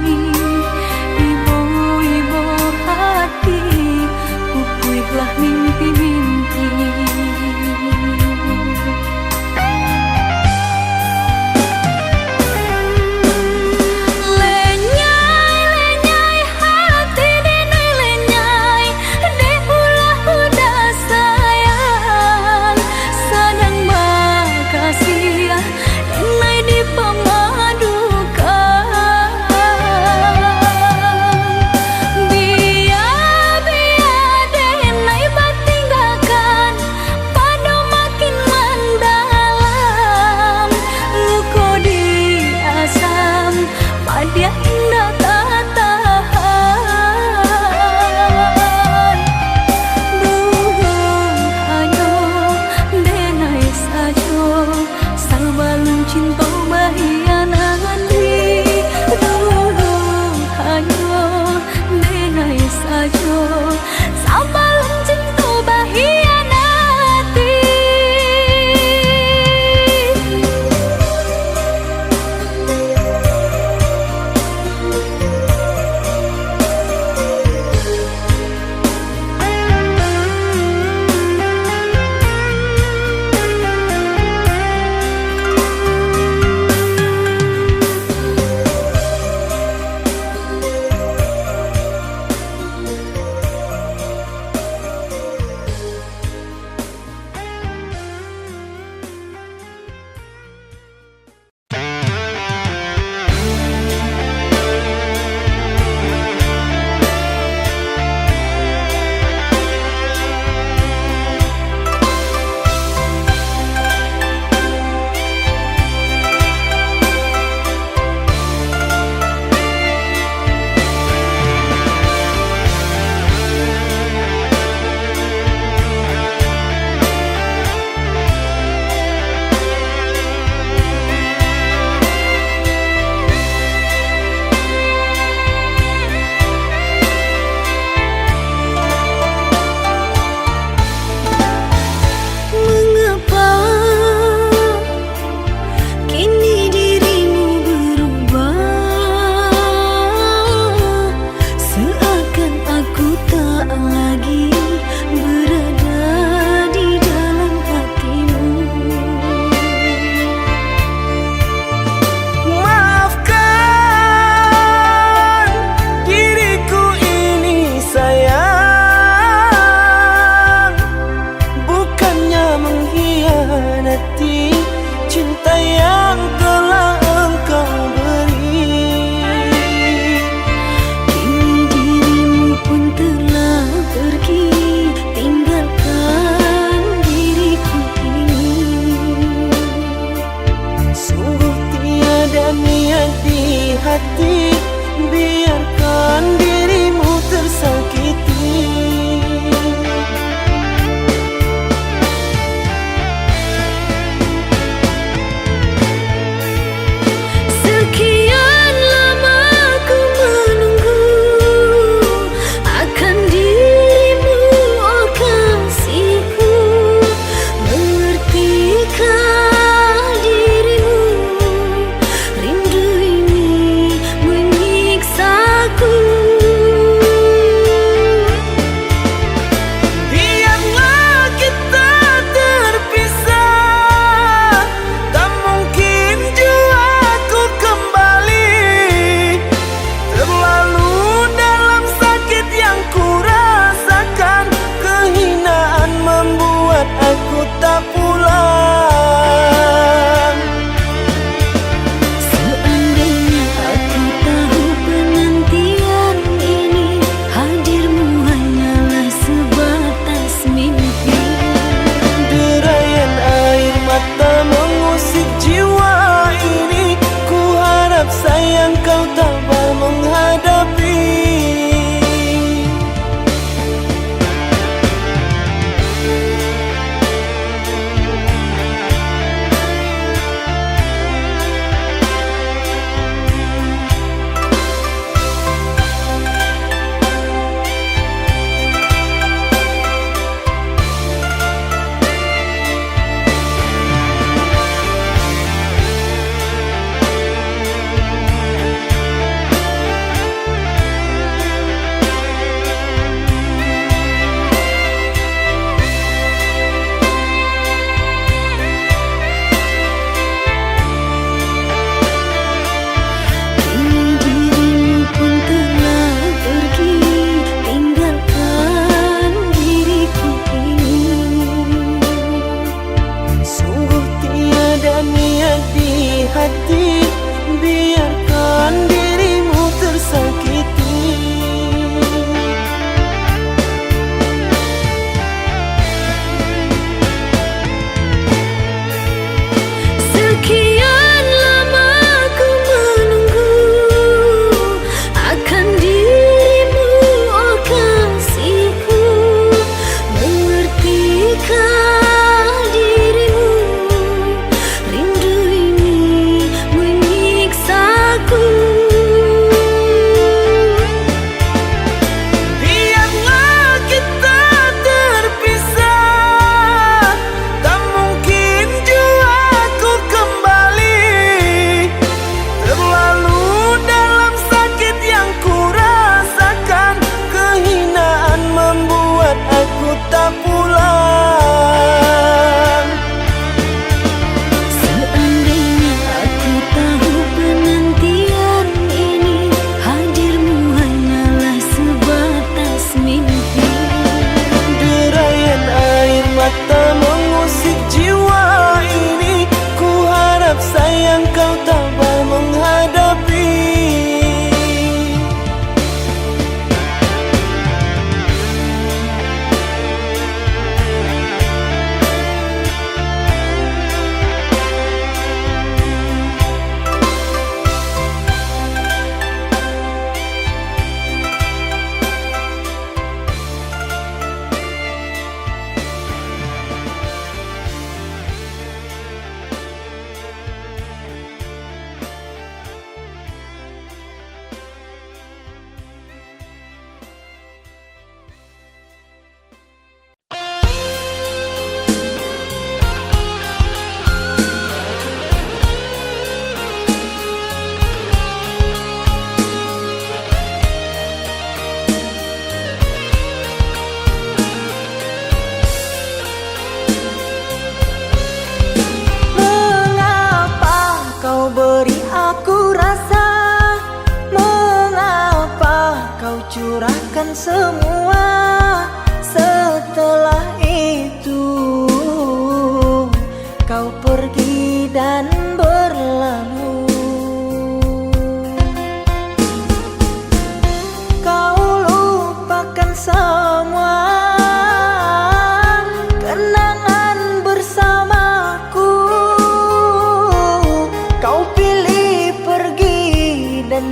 ibu hati bukuilah mimpi-mimpi hati, biarkan dirimu tersakiti. Sekian lama ku menunggu akan dirimu, oh kasihku. Mengertikah dirimu, rindu ini menyiksaku. Biarlah kita terpisah, tak mungkin jua ku kembali. Terlalu dalam sakit yang ku rasakan, kehinaan membuat aku tak pulang. Seandainya aku tahu penantian ini, hadirmu hanyalah sebatas mimpi. Derayan air mata mengusik jiwa ini, ku harap sayang kau tabah menghadapi. Kini dirimu pun telah pergi, tinggalkan diriku ini. Sungguh tiada niat di hati, biarkan dirimu tersakiti. Sekian lama ku menunggu akan dirimu, oh kasihku. Mengertikah dirimu, rindu ini menyiksaku. Biarlah kita terpisah, tak mungkin jua ku kembali. Terlalu dalam sakit yang ku rasakan, kehinaan membuat aku tak pulang. Seandainya aku tahu penantian ini, hadirmu hanyalah sebatas mimpi. Derayan air mata mengusik jiwa ini, ku harap sayang kau tabah menghadapi. Curahkan semua, setelah itu kau pergi dan berlalu. Kau lupakan semua kenangan bersamaku. Kau pilih pergi dan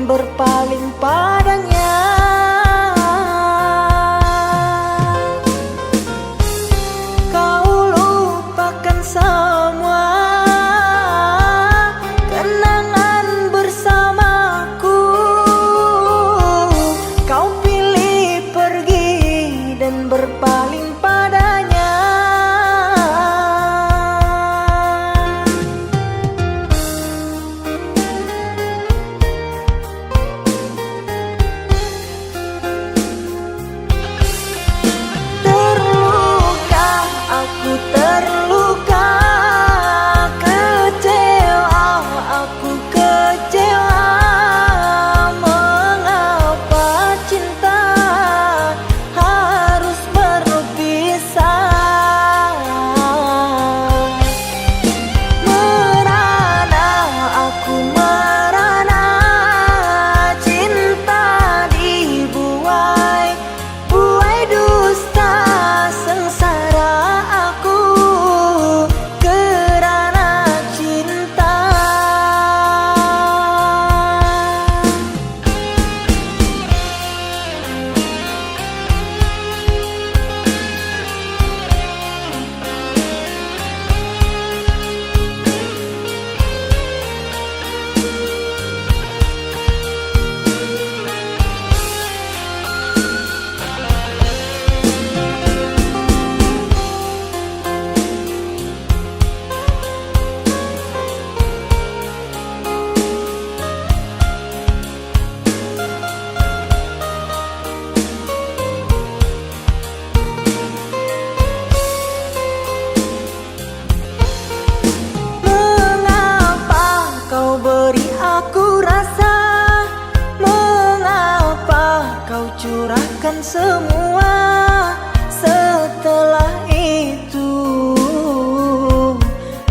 semua. Setelah itu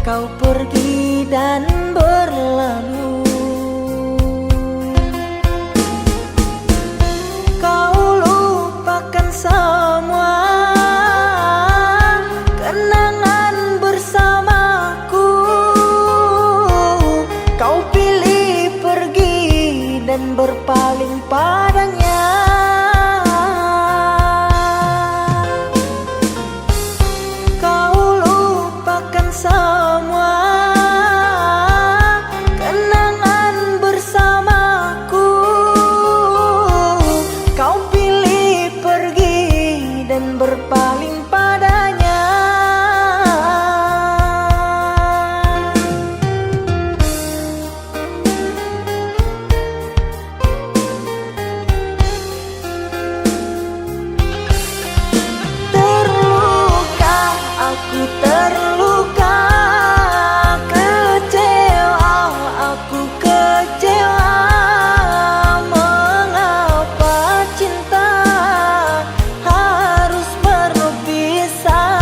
kau pergi dan berlalu. Kau lupakan semua kenangan bersamaku. Kau pilih pergi dan berpaling padanya. Kau lupakan semua kenangan bersamaku. Kau pilih pergi dan berpaling padanya. Terluka, aku terluka, kecewa, aku kecewa. Mengapa cinta harus berpisah?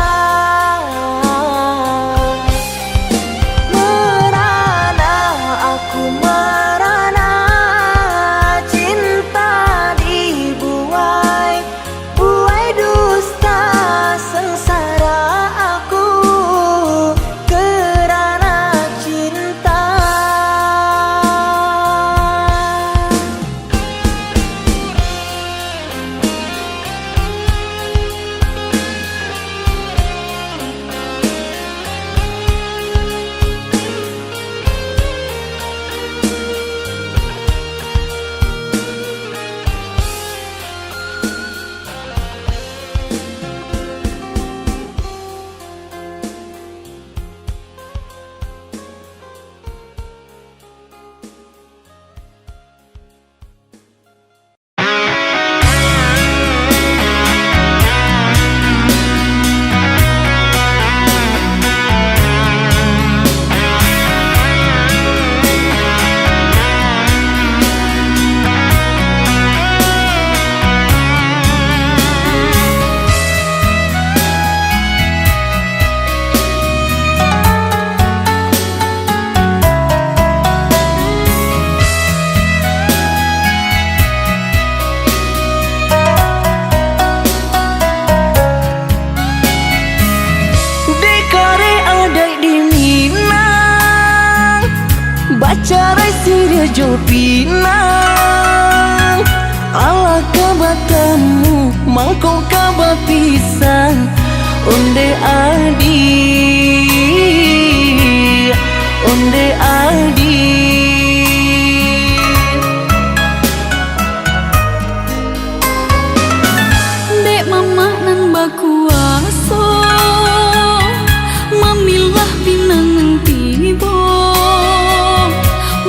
Merana, aku merana, cinta dibuai, buai dusta. Sengsara aku kerana cinta. Dekare adai di Minang, bacarai siria jo pinang. Ala kabatamu mangkau kaba pisang. Onde adi, onde adi. Dek mama nan bakuaso mamilah pinang nang tibo.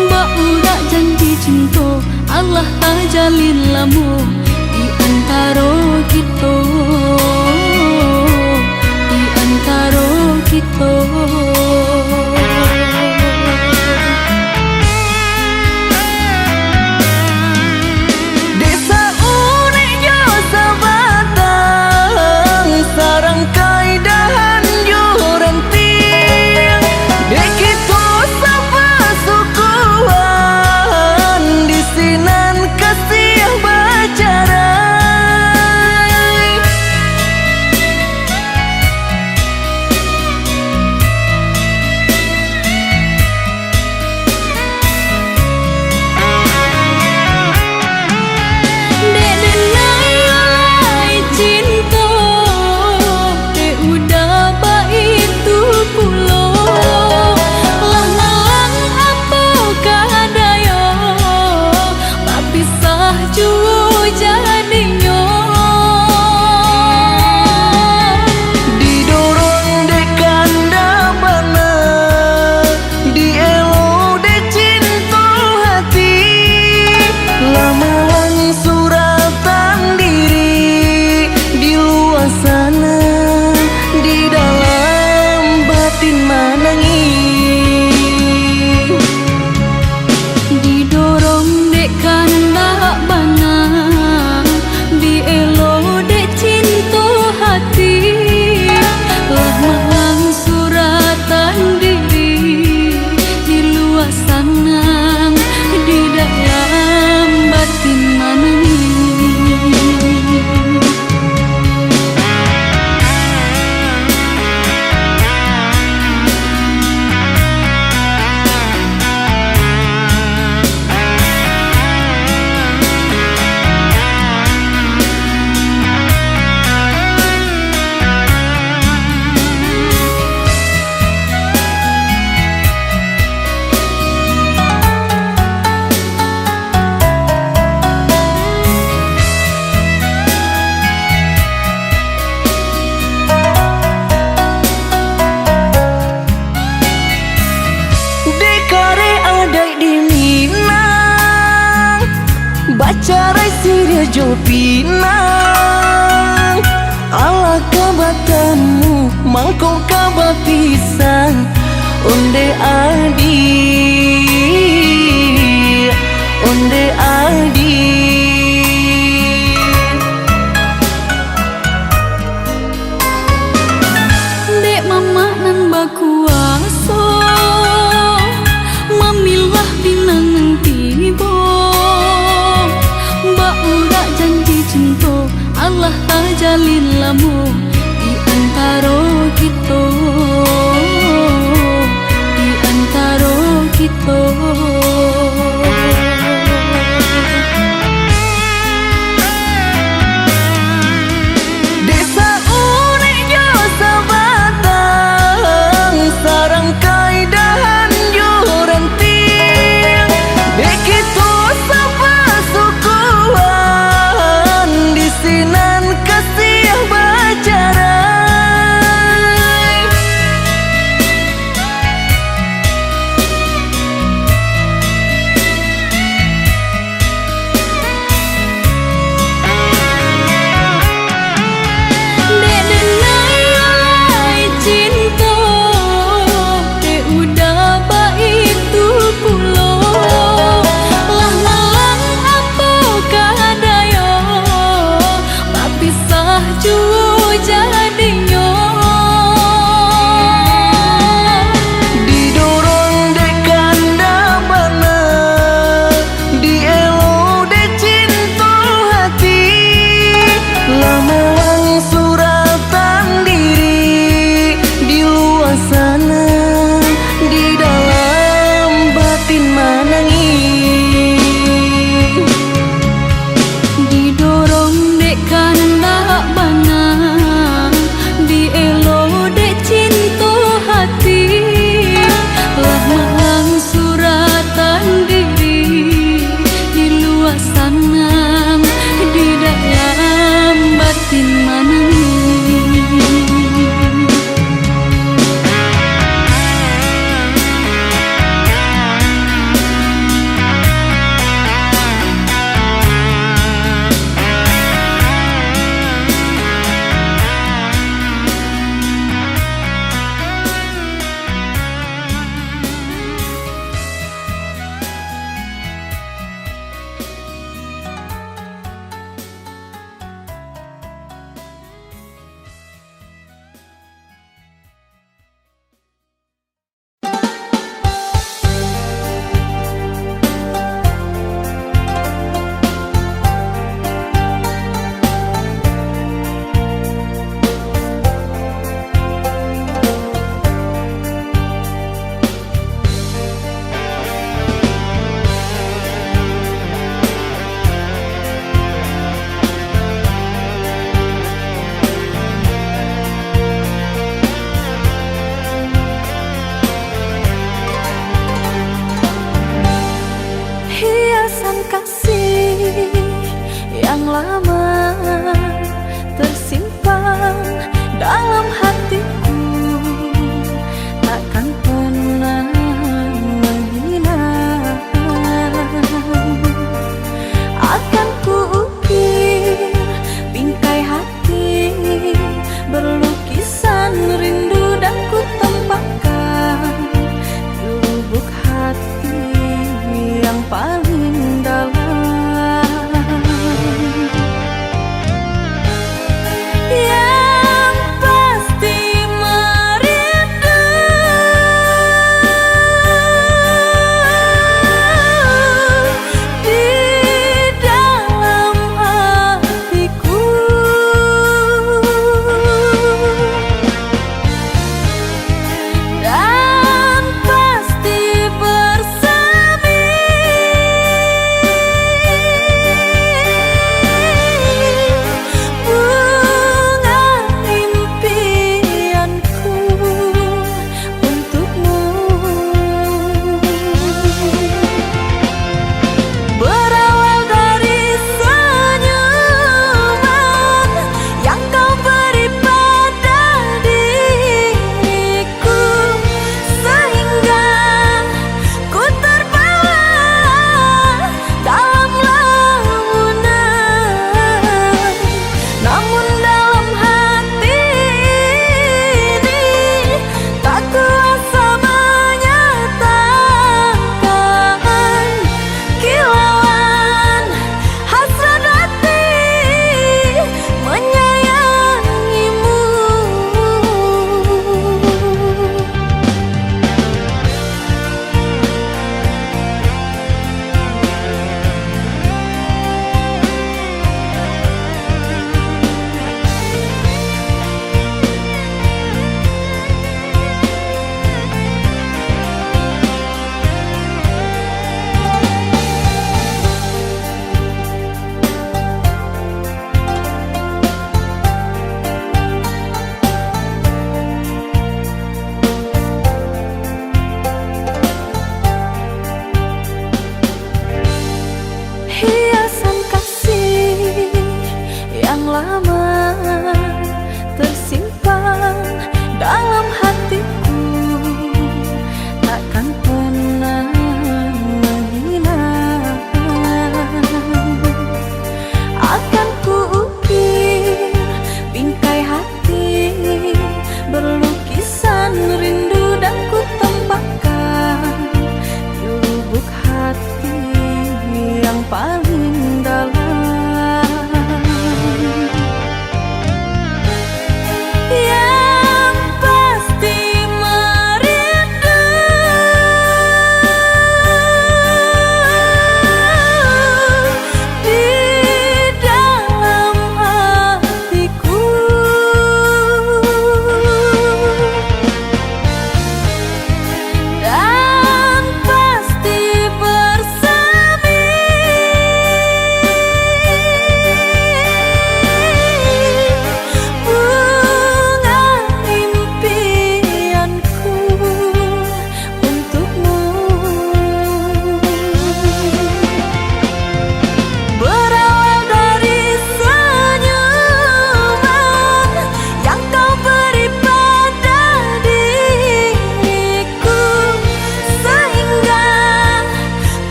Mbak udah janji cinta Allah tak jalin lamu di antara kita, di antara kita. Desa unik jo sabatang, sarang kaidahan jo renting. Dekito sapa sukuan, di sinan kasih bacaran. acara siria jo pinang ala kabatamu mangko kaba pisang onde adi Dek mama nan bakuaso mamilah pinang tibo Mbak urak janji cinta Allah tak jalin lamu di antara kita di antara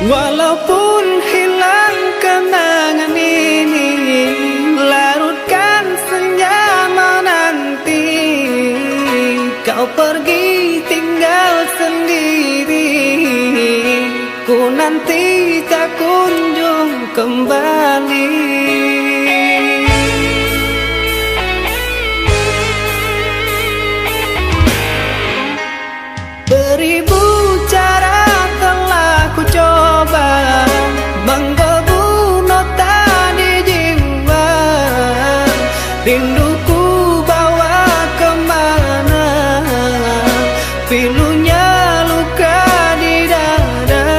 Walaupun hilang kenangan ini, larutkan senja menanti. Kau pergi tinggal sendiri, ku nanti tak kunjung kembali. Beribu cara telah ku coba menggebu nota di jiwa. Rinduku bawa kemana, pilunya luka di dada.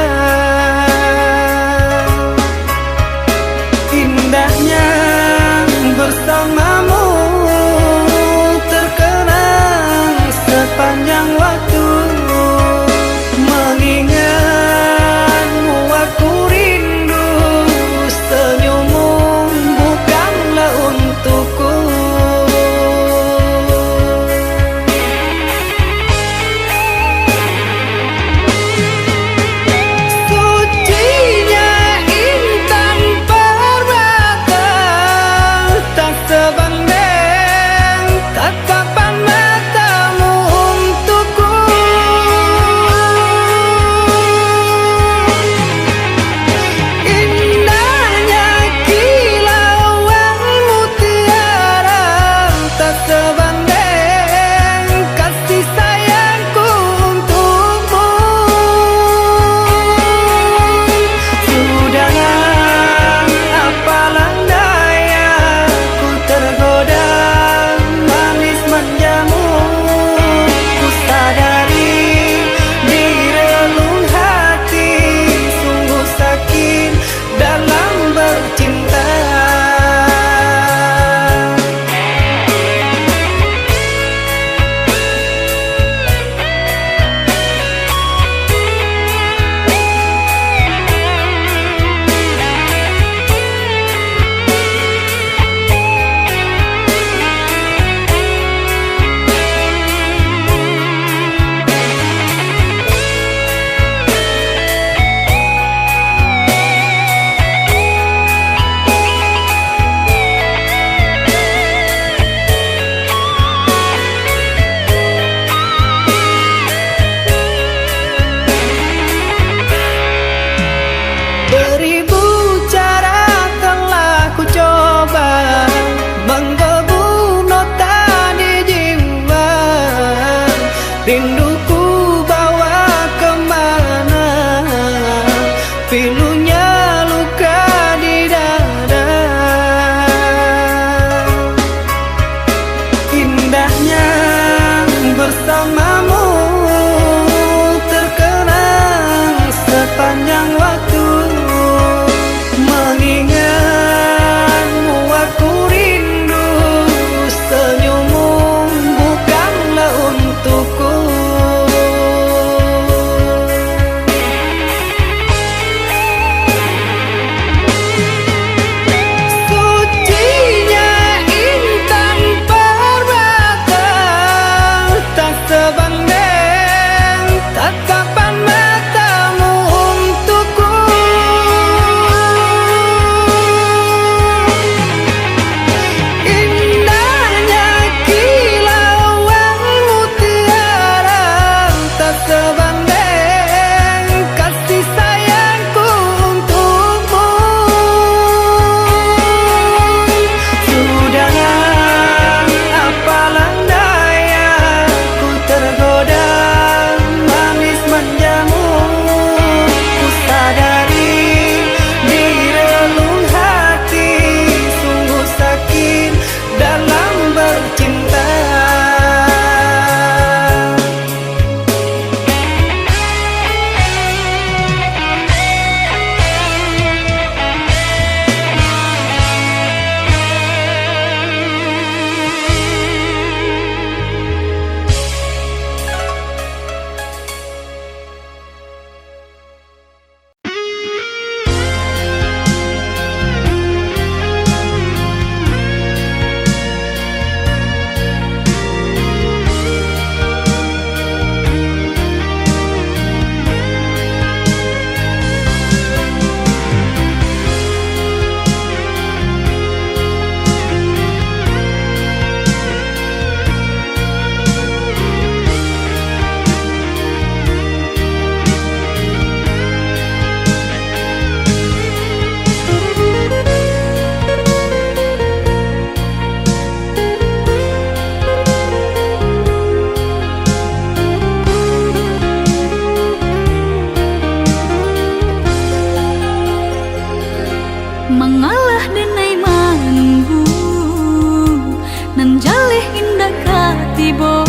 indah katibo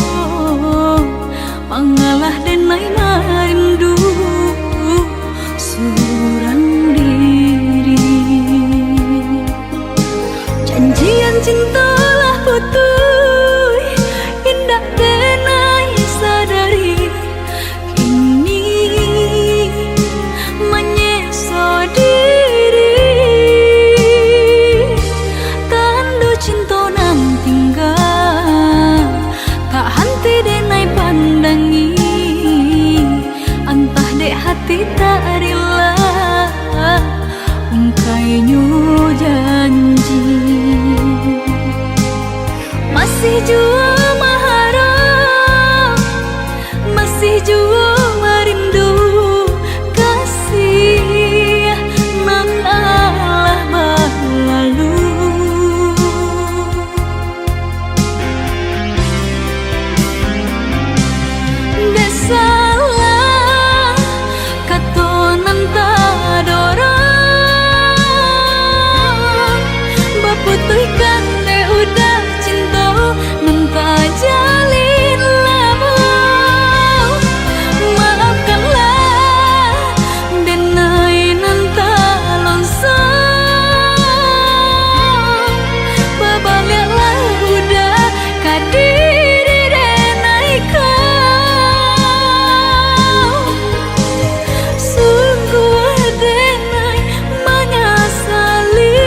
mangalah denai marindu surang diri. Janjian cintalah putui indah denai sadari kini menyeso diri. Tando cinta nan tinggal tak henti denai pandangi antah dek hati tak rela ungkainya janji masih jua maharap masih jua merindu kasih nan Allah berlalu. Desalah katonan tadorang baputuykan de udah cinta nanta jalin lama. Maafkanlah denai nanta longsong babaliaklah udah kadiri denai kau. Sungguh denai menyesali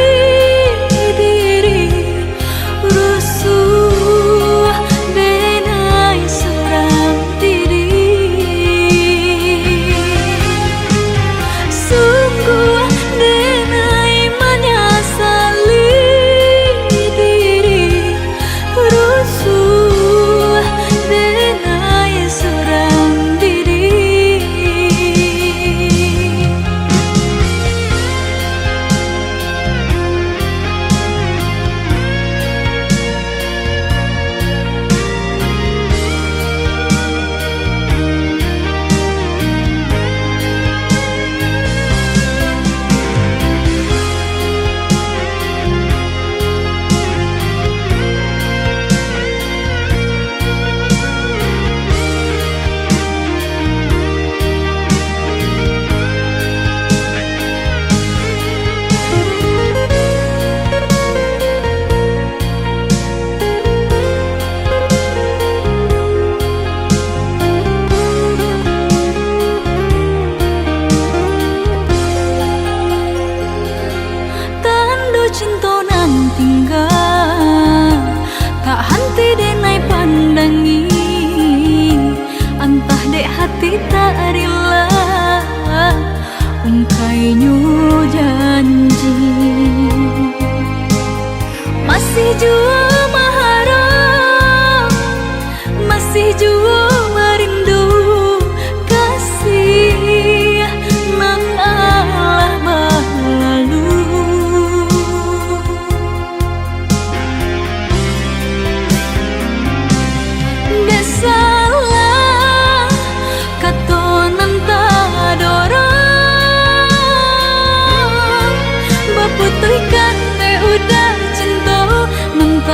diri rusuh denai seorang diri. Sungguh denai menyesali diri rusuh denai seorang diri. Tando cinta nan tinggal tak henti denai pandangi antah dek hati tak rela ungkainya janji masih jua maharap masih jua merindu kasih nan Allah berlalu. Desalah katonan tadorang baputuykan de udah cinta nanta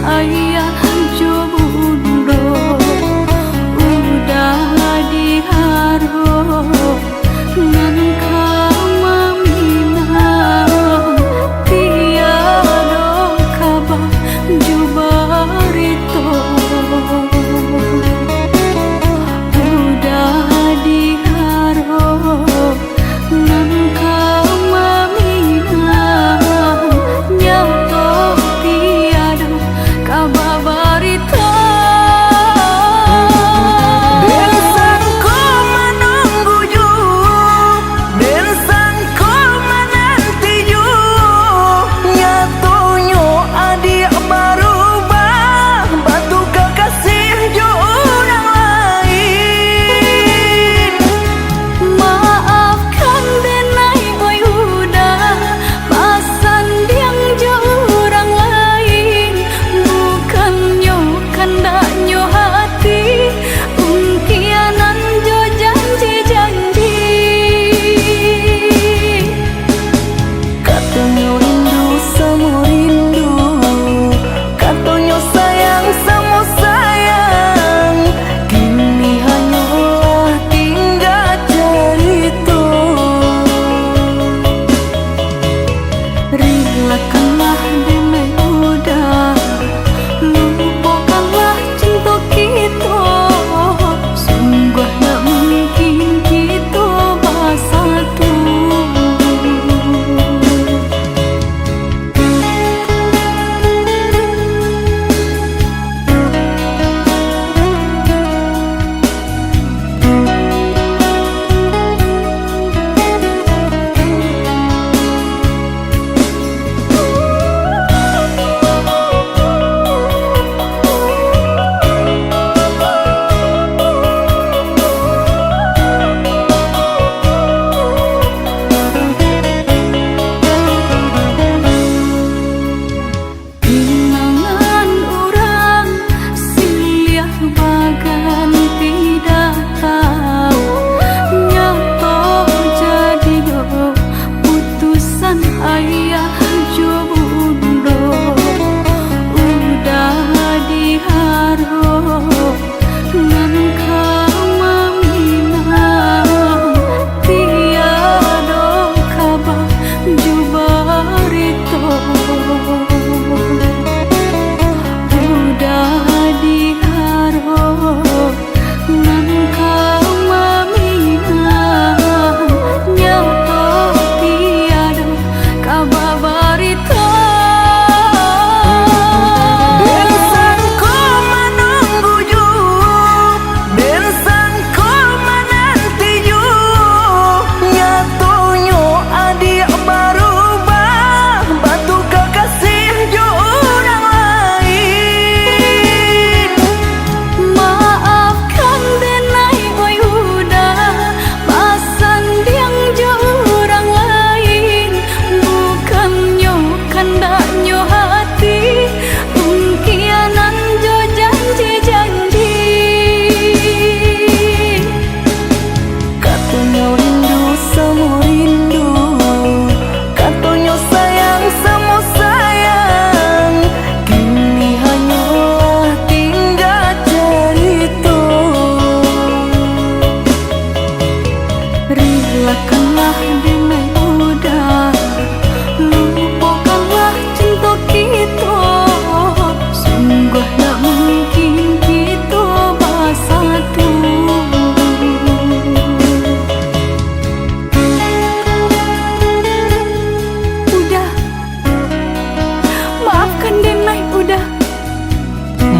ayah jo bundo udah diharo ngan kamamina tiada kabar jo barito udah diharo ngan kamamina nyato tiada kabar barito.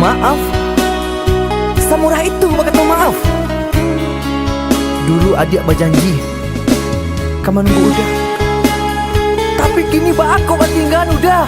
Maaf, samurah itu berkata maaf. Dulu adik berjanji kamu nunggu udah, tapi kini aku tinggal udah.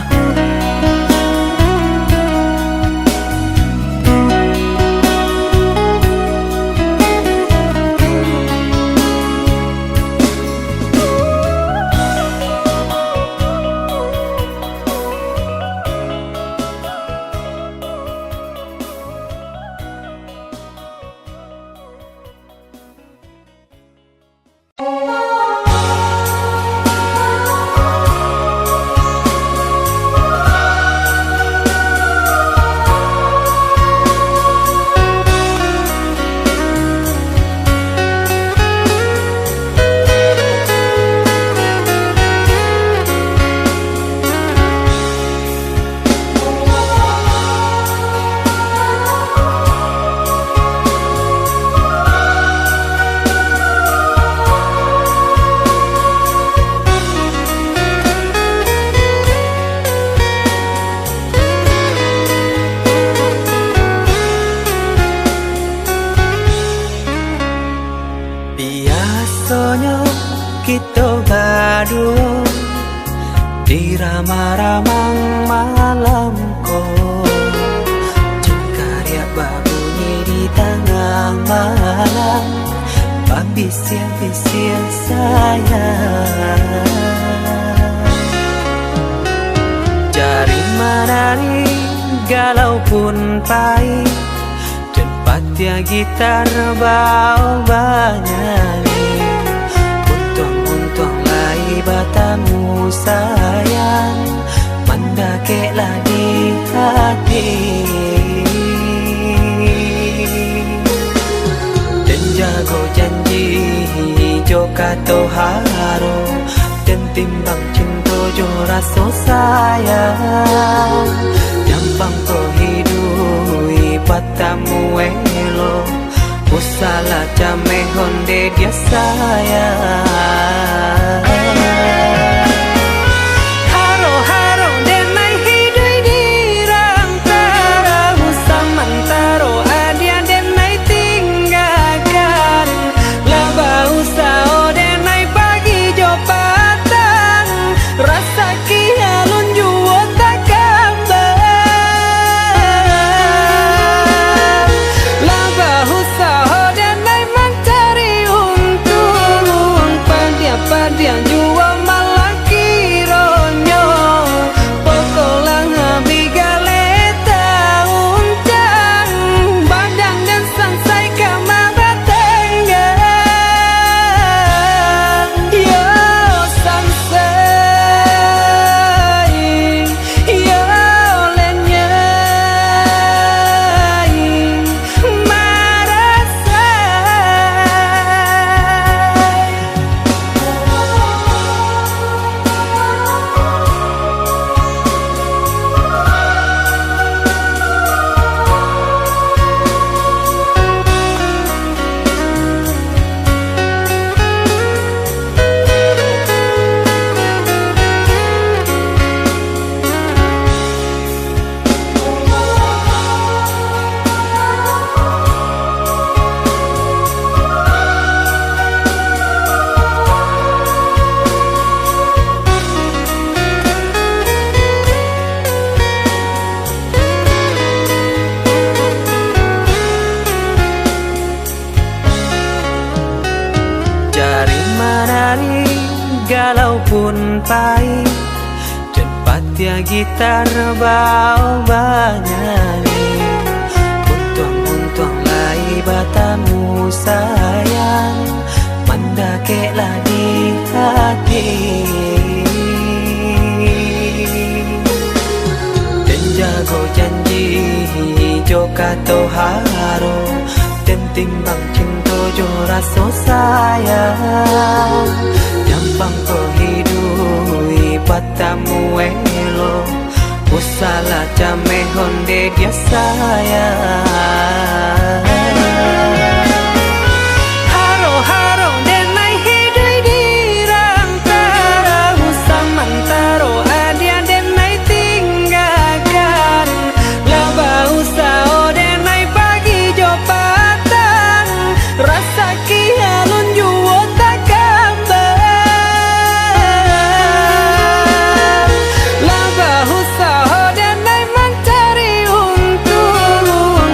ramang malam ko, jengkarya berbunyi di tengah malam, babisir-bisir sayang. Jari menari galau pun pahit, dan patia gitar bau banyari. Untung lai batamu sayang, mendakeklah di hati. Dan jago janji joka toharo, dan timbang cinta jo rasa sayang. Nyampang ko hidui patamu elo, usala jame honde dia sayang. Haro-haro denai hidui di rantara, usamantaro adia denai tinggalkan. Laba usao denai pagi jo patang, rasa kialun juo tak kabar. Laba usao denai mencari untung, padiang juo malah kironyo. Pokolang bigaleta uncang, badang dan sansai kamara tenggang. Yo sansai, yo lenyai, marasai. Jari menari galau pun pahit, dan patia gitar bau banyari. Untung lai batamu sayang, mendakeklah di hati. Dan jago janji joka toharo, dan timbang cinta jo rasa sayang. Nyampang ko hidui patamu elo, usala jame honde dia sayang. Haro-haro denai hidui di rantara, usamantaro adia denai tinggalkan. Laba usao denai pagi jo patang, rasa kialun juo tak kabar. Laba usao denai mencari untung,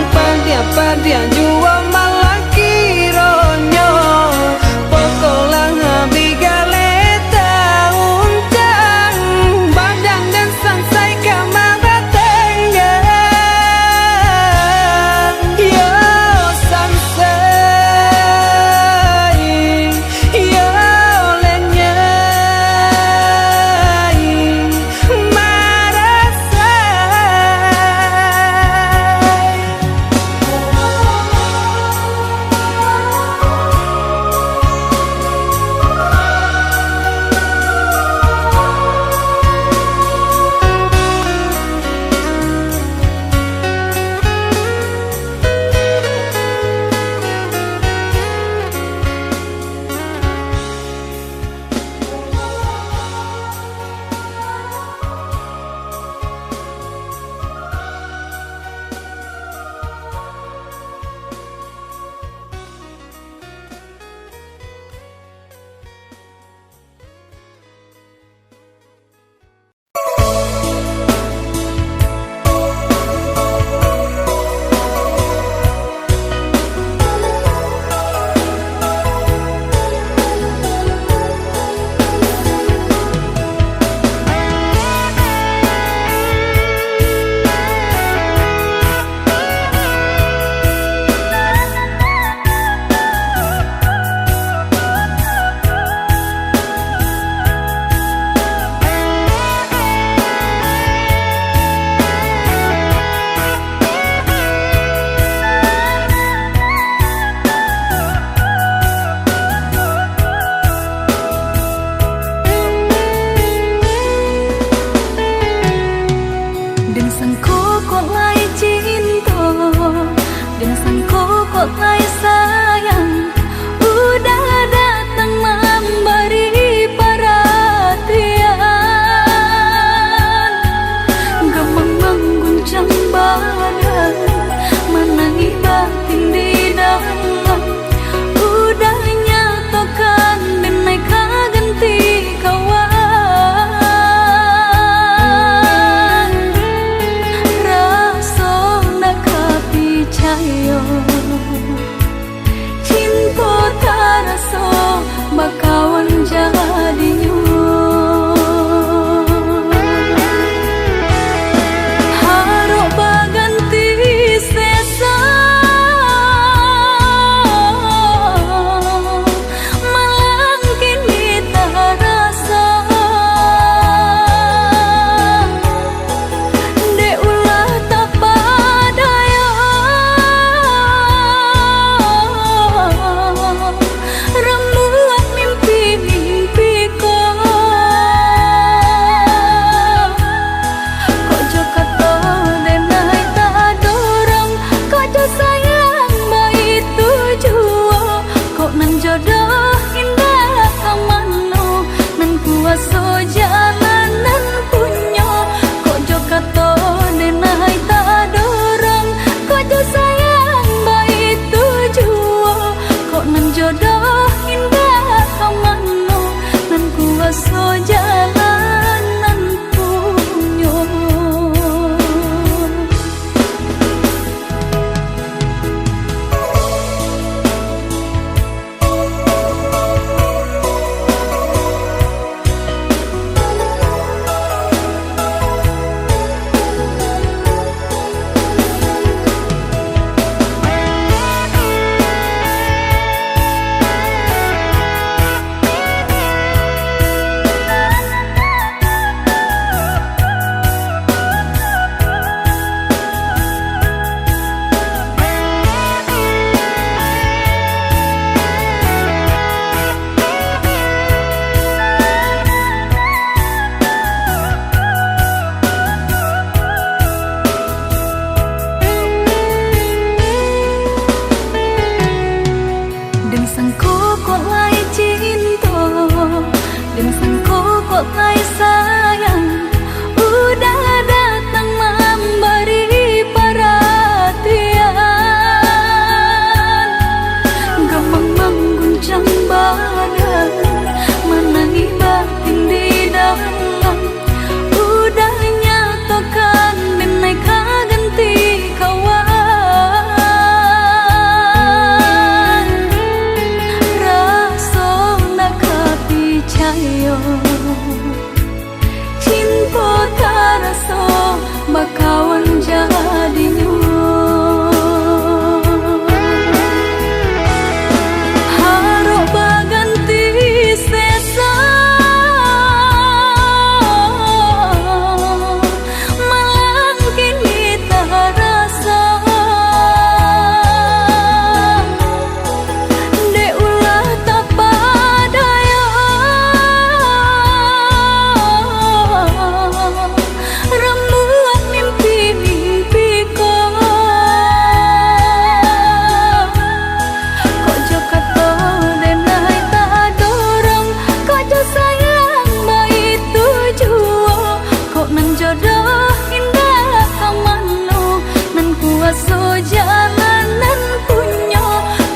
kuaso jalanan punyo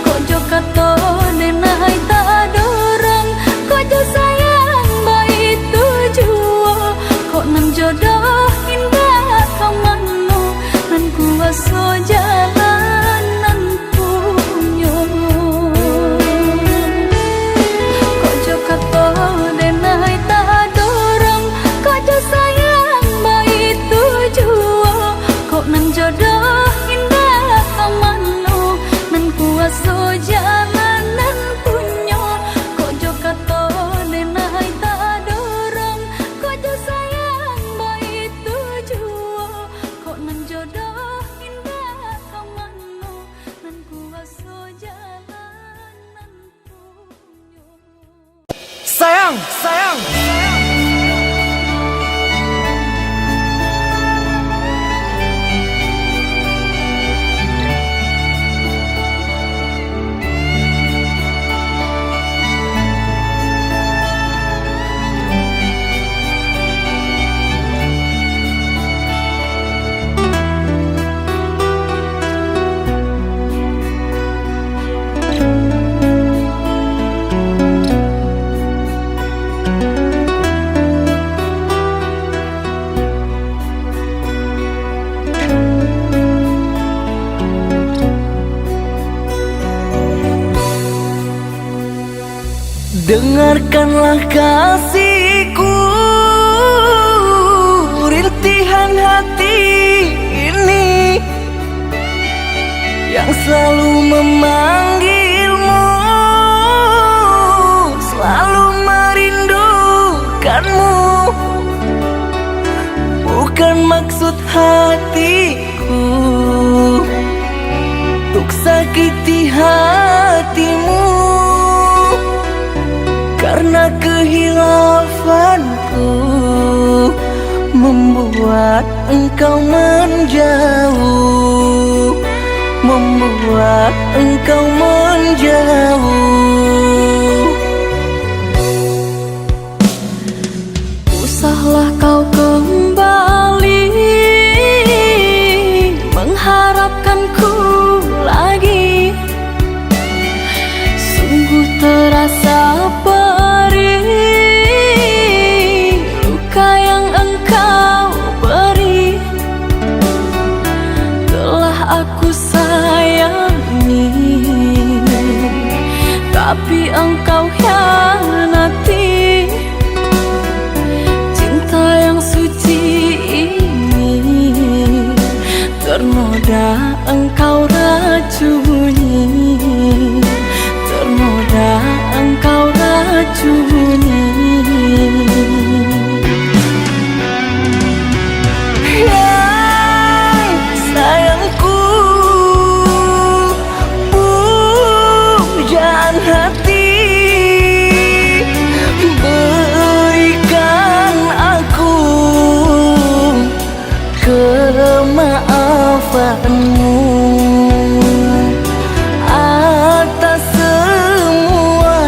kojo kato denai tak dorong kojo sayang baik tujuo kok nan jodoh indah kamano nan kuaso jalanan punyo kojo kato denai tak dorong kojo sayang baik tujuo kok nan jodoh indah kamano nan kuaso jalanan punyo kojo kato denai tak dorong kojo sayang baik tujuo kok nan jodoh indah kamano nan kuaso jalanan punyo. Sayang, sayang. Dengarkanlah kasihku, rintihan hati ini yang selalu memanggilmu, selalu merindukanmu. Bukan maksud hatiku untuk sakiti hatimu, karena kehilafanku membuat engkau menjauh, membuat engkau menjauh. Usahlah kau kembali mengharapkanku lagi, sungguh terasa perih luka yang engkau beri. Telah aku sayangi, tapi engkau hianati. Cinta yang suci ini ternoda engkau racuni, ternoda engkau racuni. Sayangku, pujaan hati, berikan aku kemaafanmu atas semua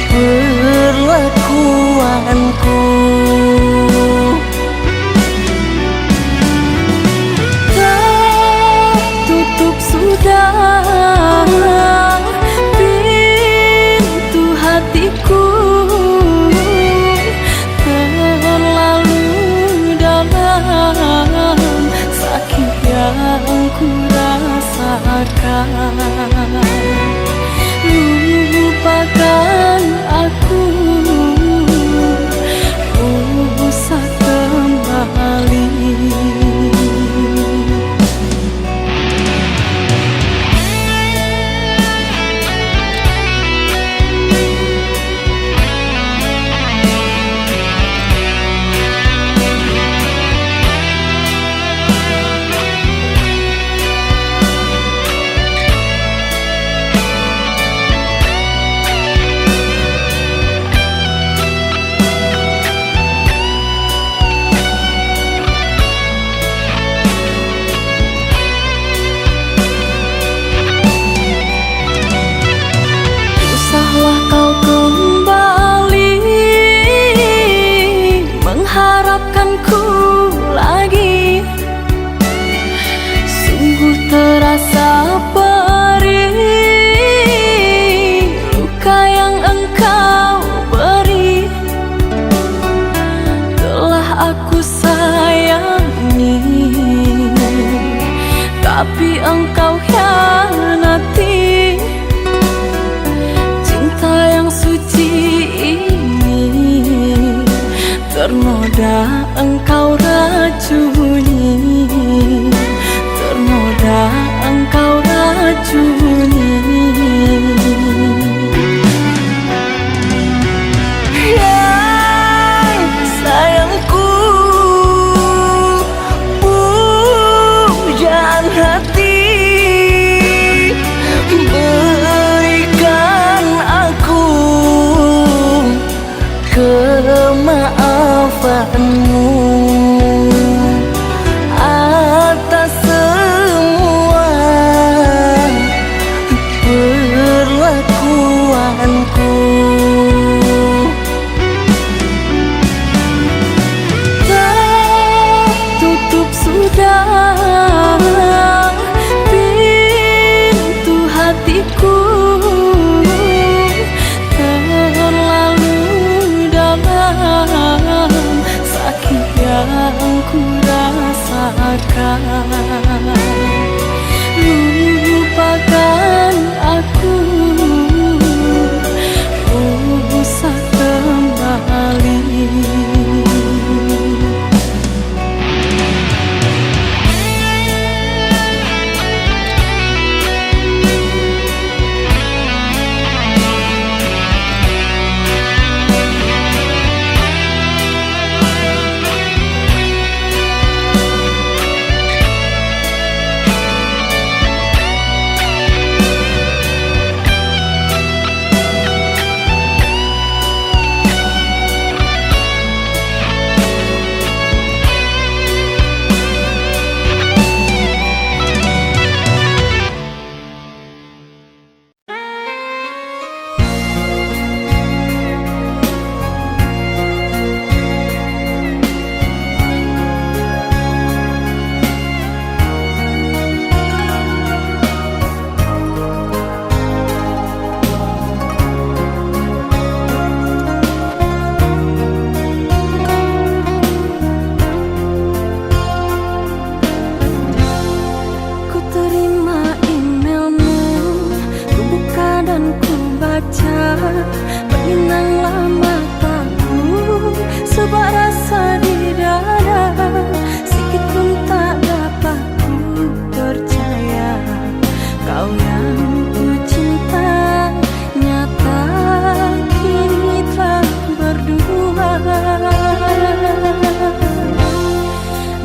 perlakuanku. Tertutup sudah pintu hatiku, terlalu dalam sakit yang ku rasakan. Lupakan aku, usah kembali. rasa perih, luka yang engkau beri telah aku sayangi, tapi engkau hianati cinta yang suci ini. Ternoda engkau racuni, ternoda engkau racuni. Yang sayangku, pujaan hati, berikan aku kemaafanmu atas semua perlakuanku. Tertutup sudah pintu hatiku, terlalu dalam sakit yang ku rasakan. Lupakan aku, usah kembali. Berlinanglah mataku, sebab rasa di dada sikit pun tak dapat ku percaya. Kau yang ku cinta nyata kini telah berdua.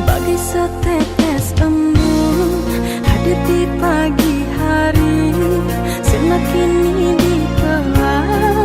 Bagai setetes embun hadir di pagi hari, sinar kini ditelan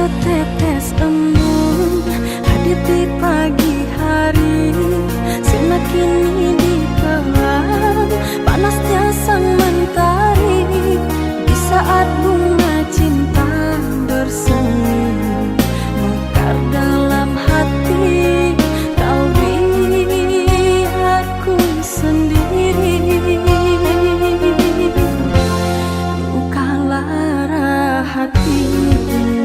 setetes embun hadir di pagi hari, sinar kini dikelam panasnya sang mentari. Di saat bunga cinta bersemi mekar dalam hati, kau biarku sendiri. Luka lara hati ini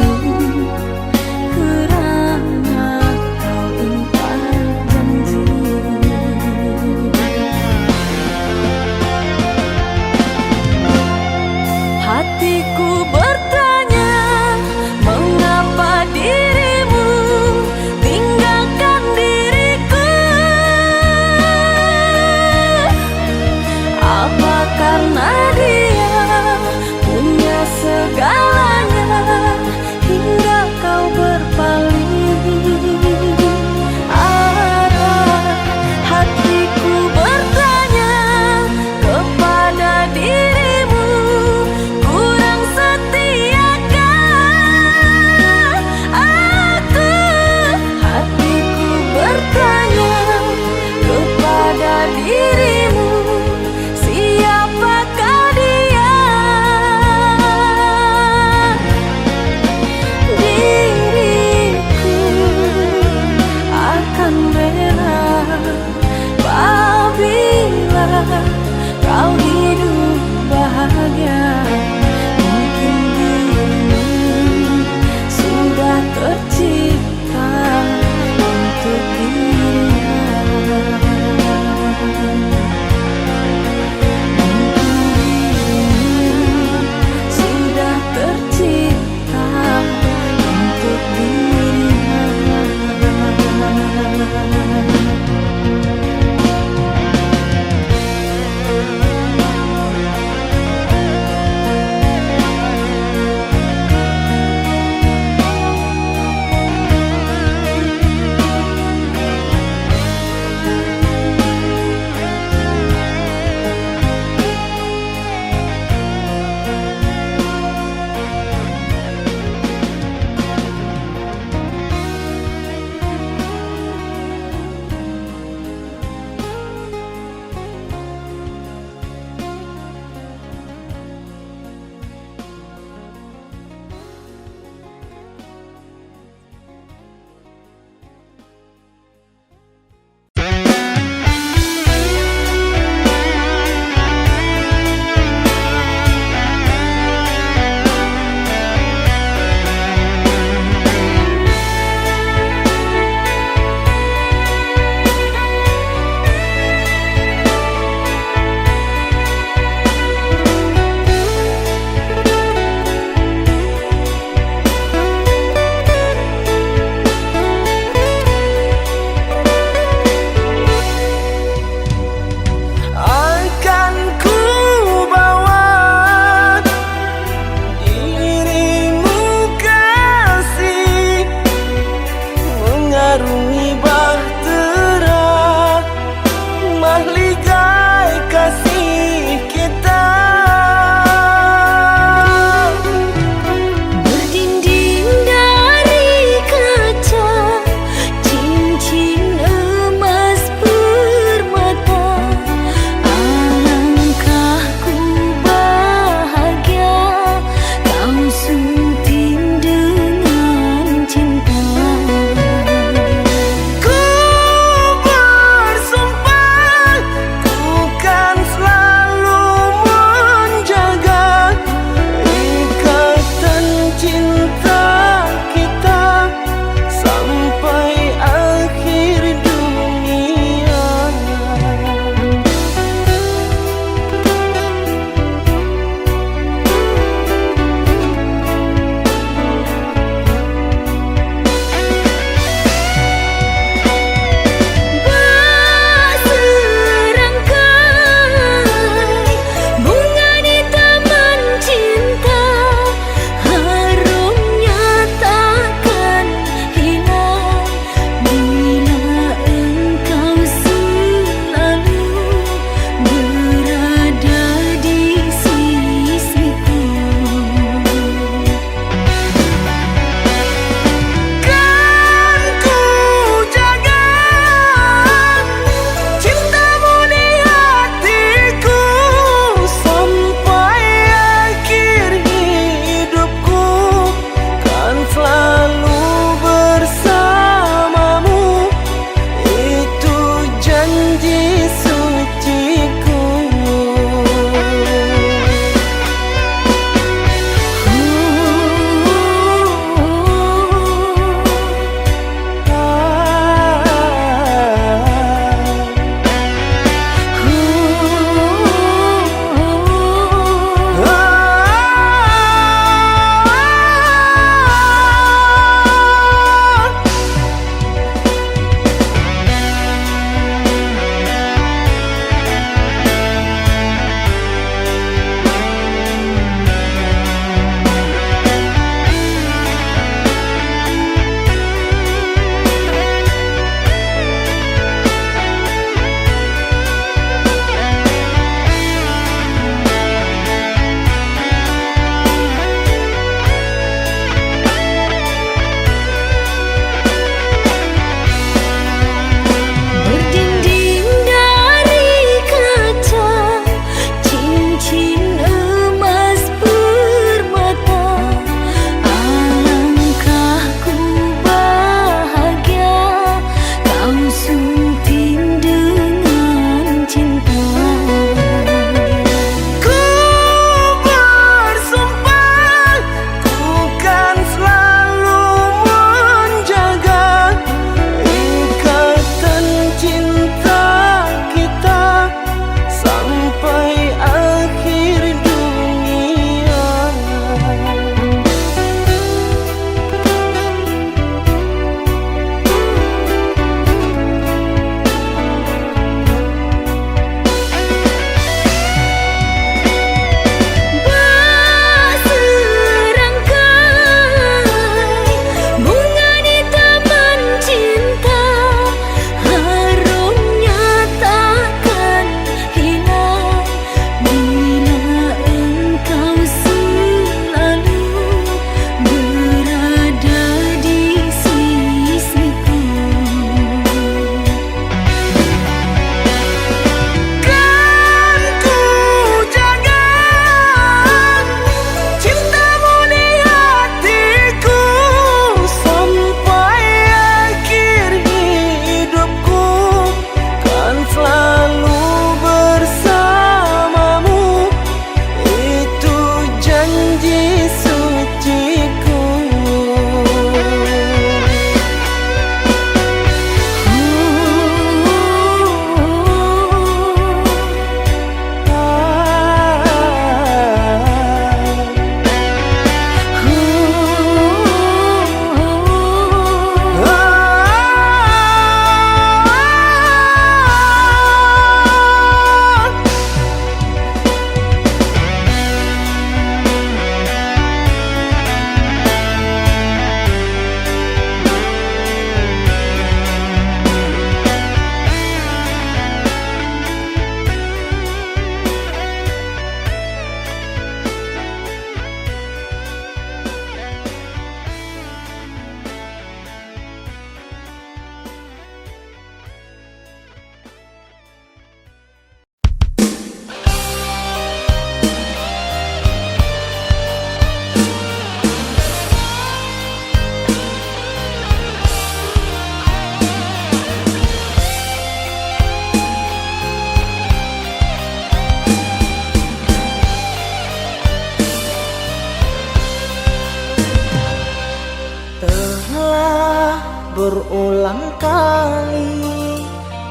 berulang kali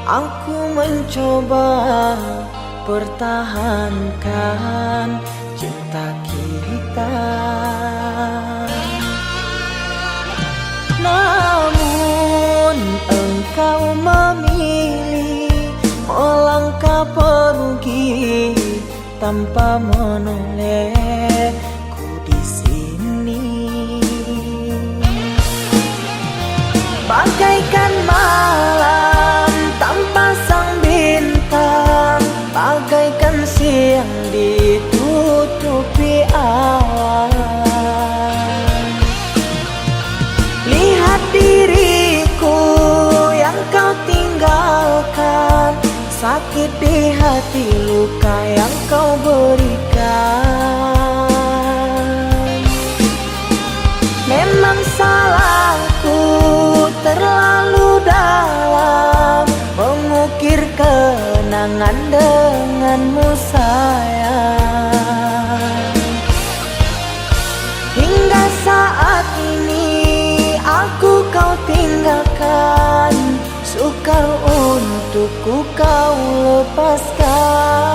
aku mencoba pertahankan cinta kita, namun engkau memilih melangkah pergi tanpa menolehku di sini. Bagaikan malam tanpa sang bintang, bagaikan siang ditutupi awan. Lihat diriku yang kau tinggalkan, sakit di hati, luka yang kau berikan. Memang salahku terlalu dalam mengukir kenangan denganmu sayang. Hingga saat ini aku kau tinggalkan, sukar untukku kau lepaskan.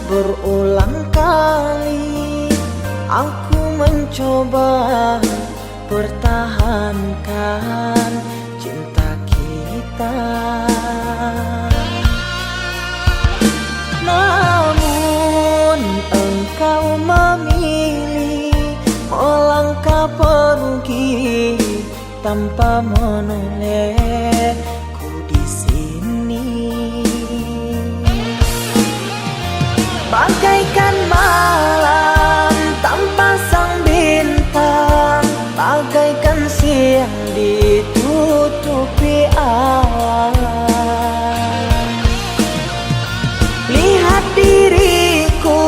Berulang kali aku mencoba pertahankan cinta kita, namun engkau memilih melangkah pergi tanpa menolehku di sini. Bagaikan malam tanpa sang bintang, bagaikan siang ditutupi awan. Lihat diriku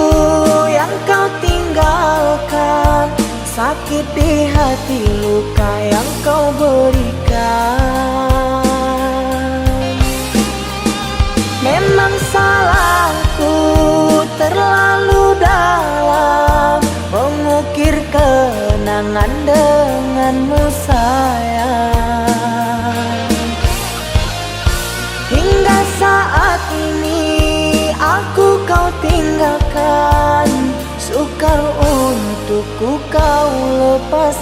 yang kau tinggalkan, sakit di hati, luka yang kau berikan. Memang salahku terlalu dalam mengukir kenangan denganmu sayang. Hingga saat ini aku kau tinggalkan, sukar untukku kau lepas.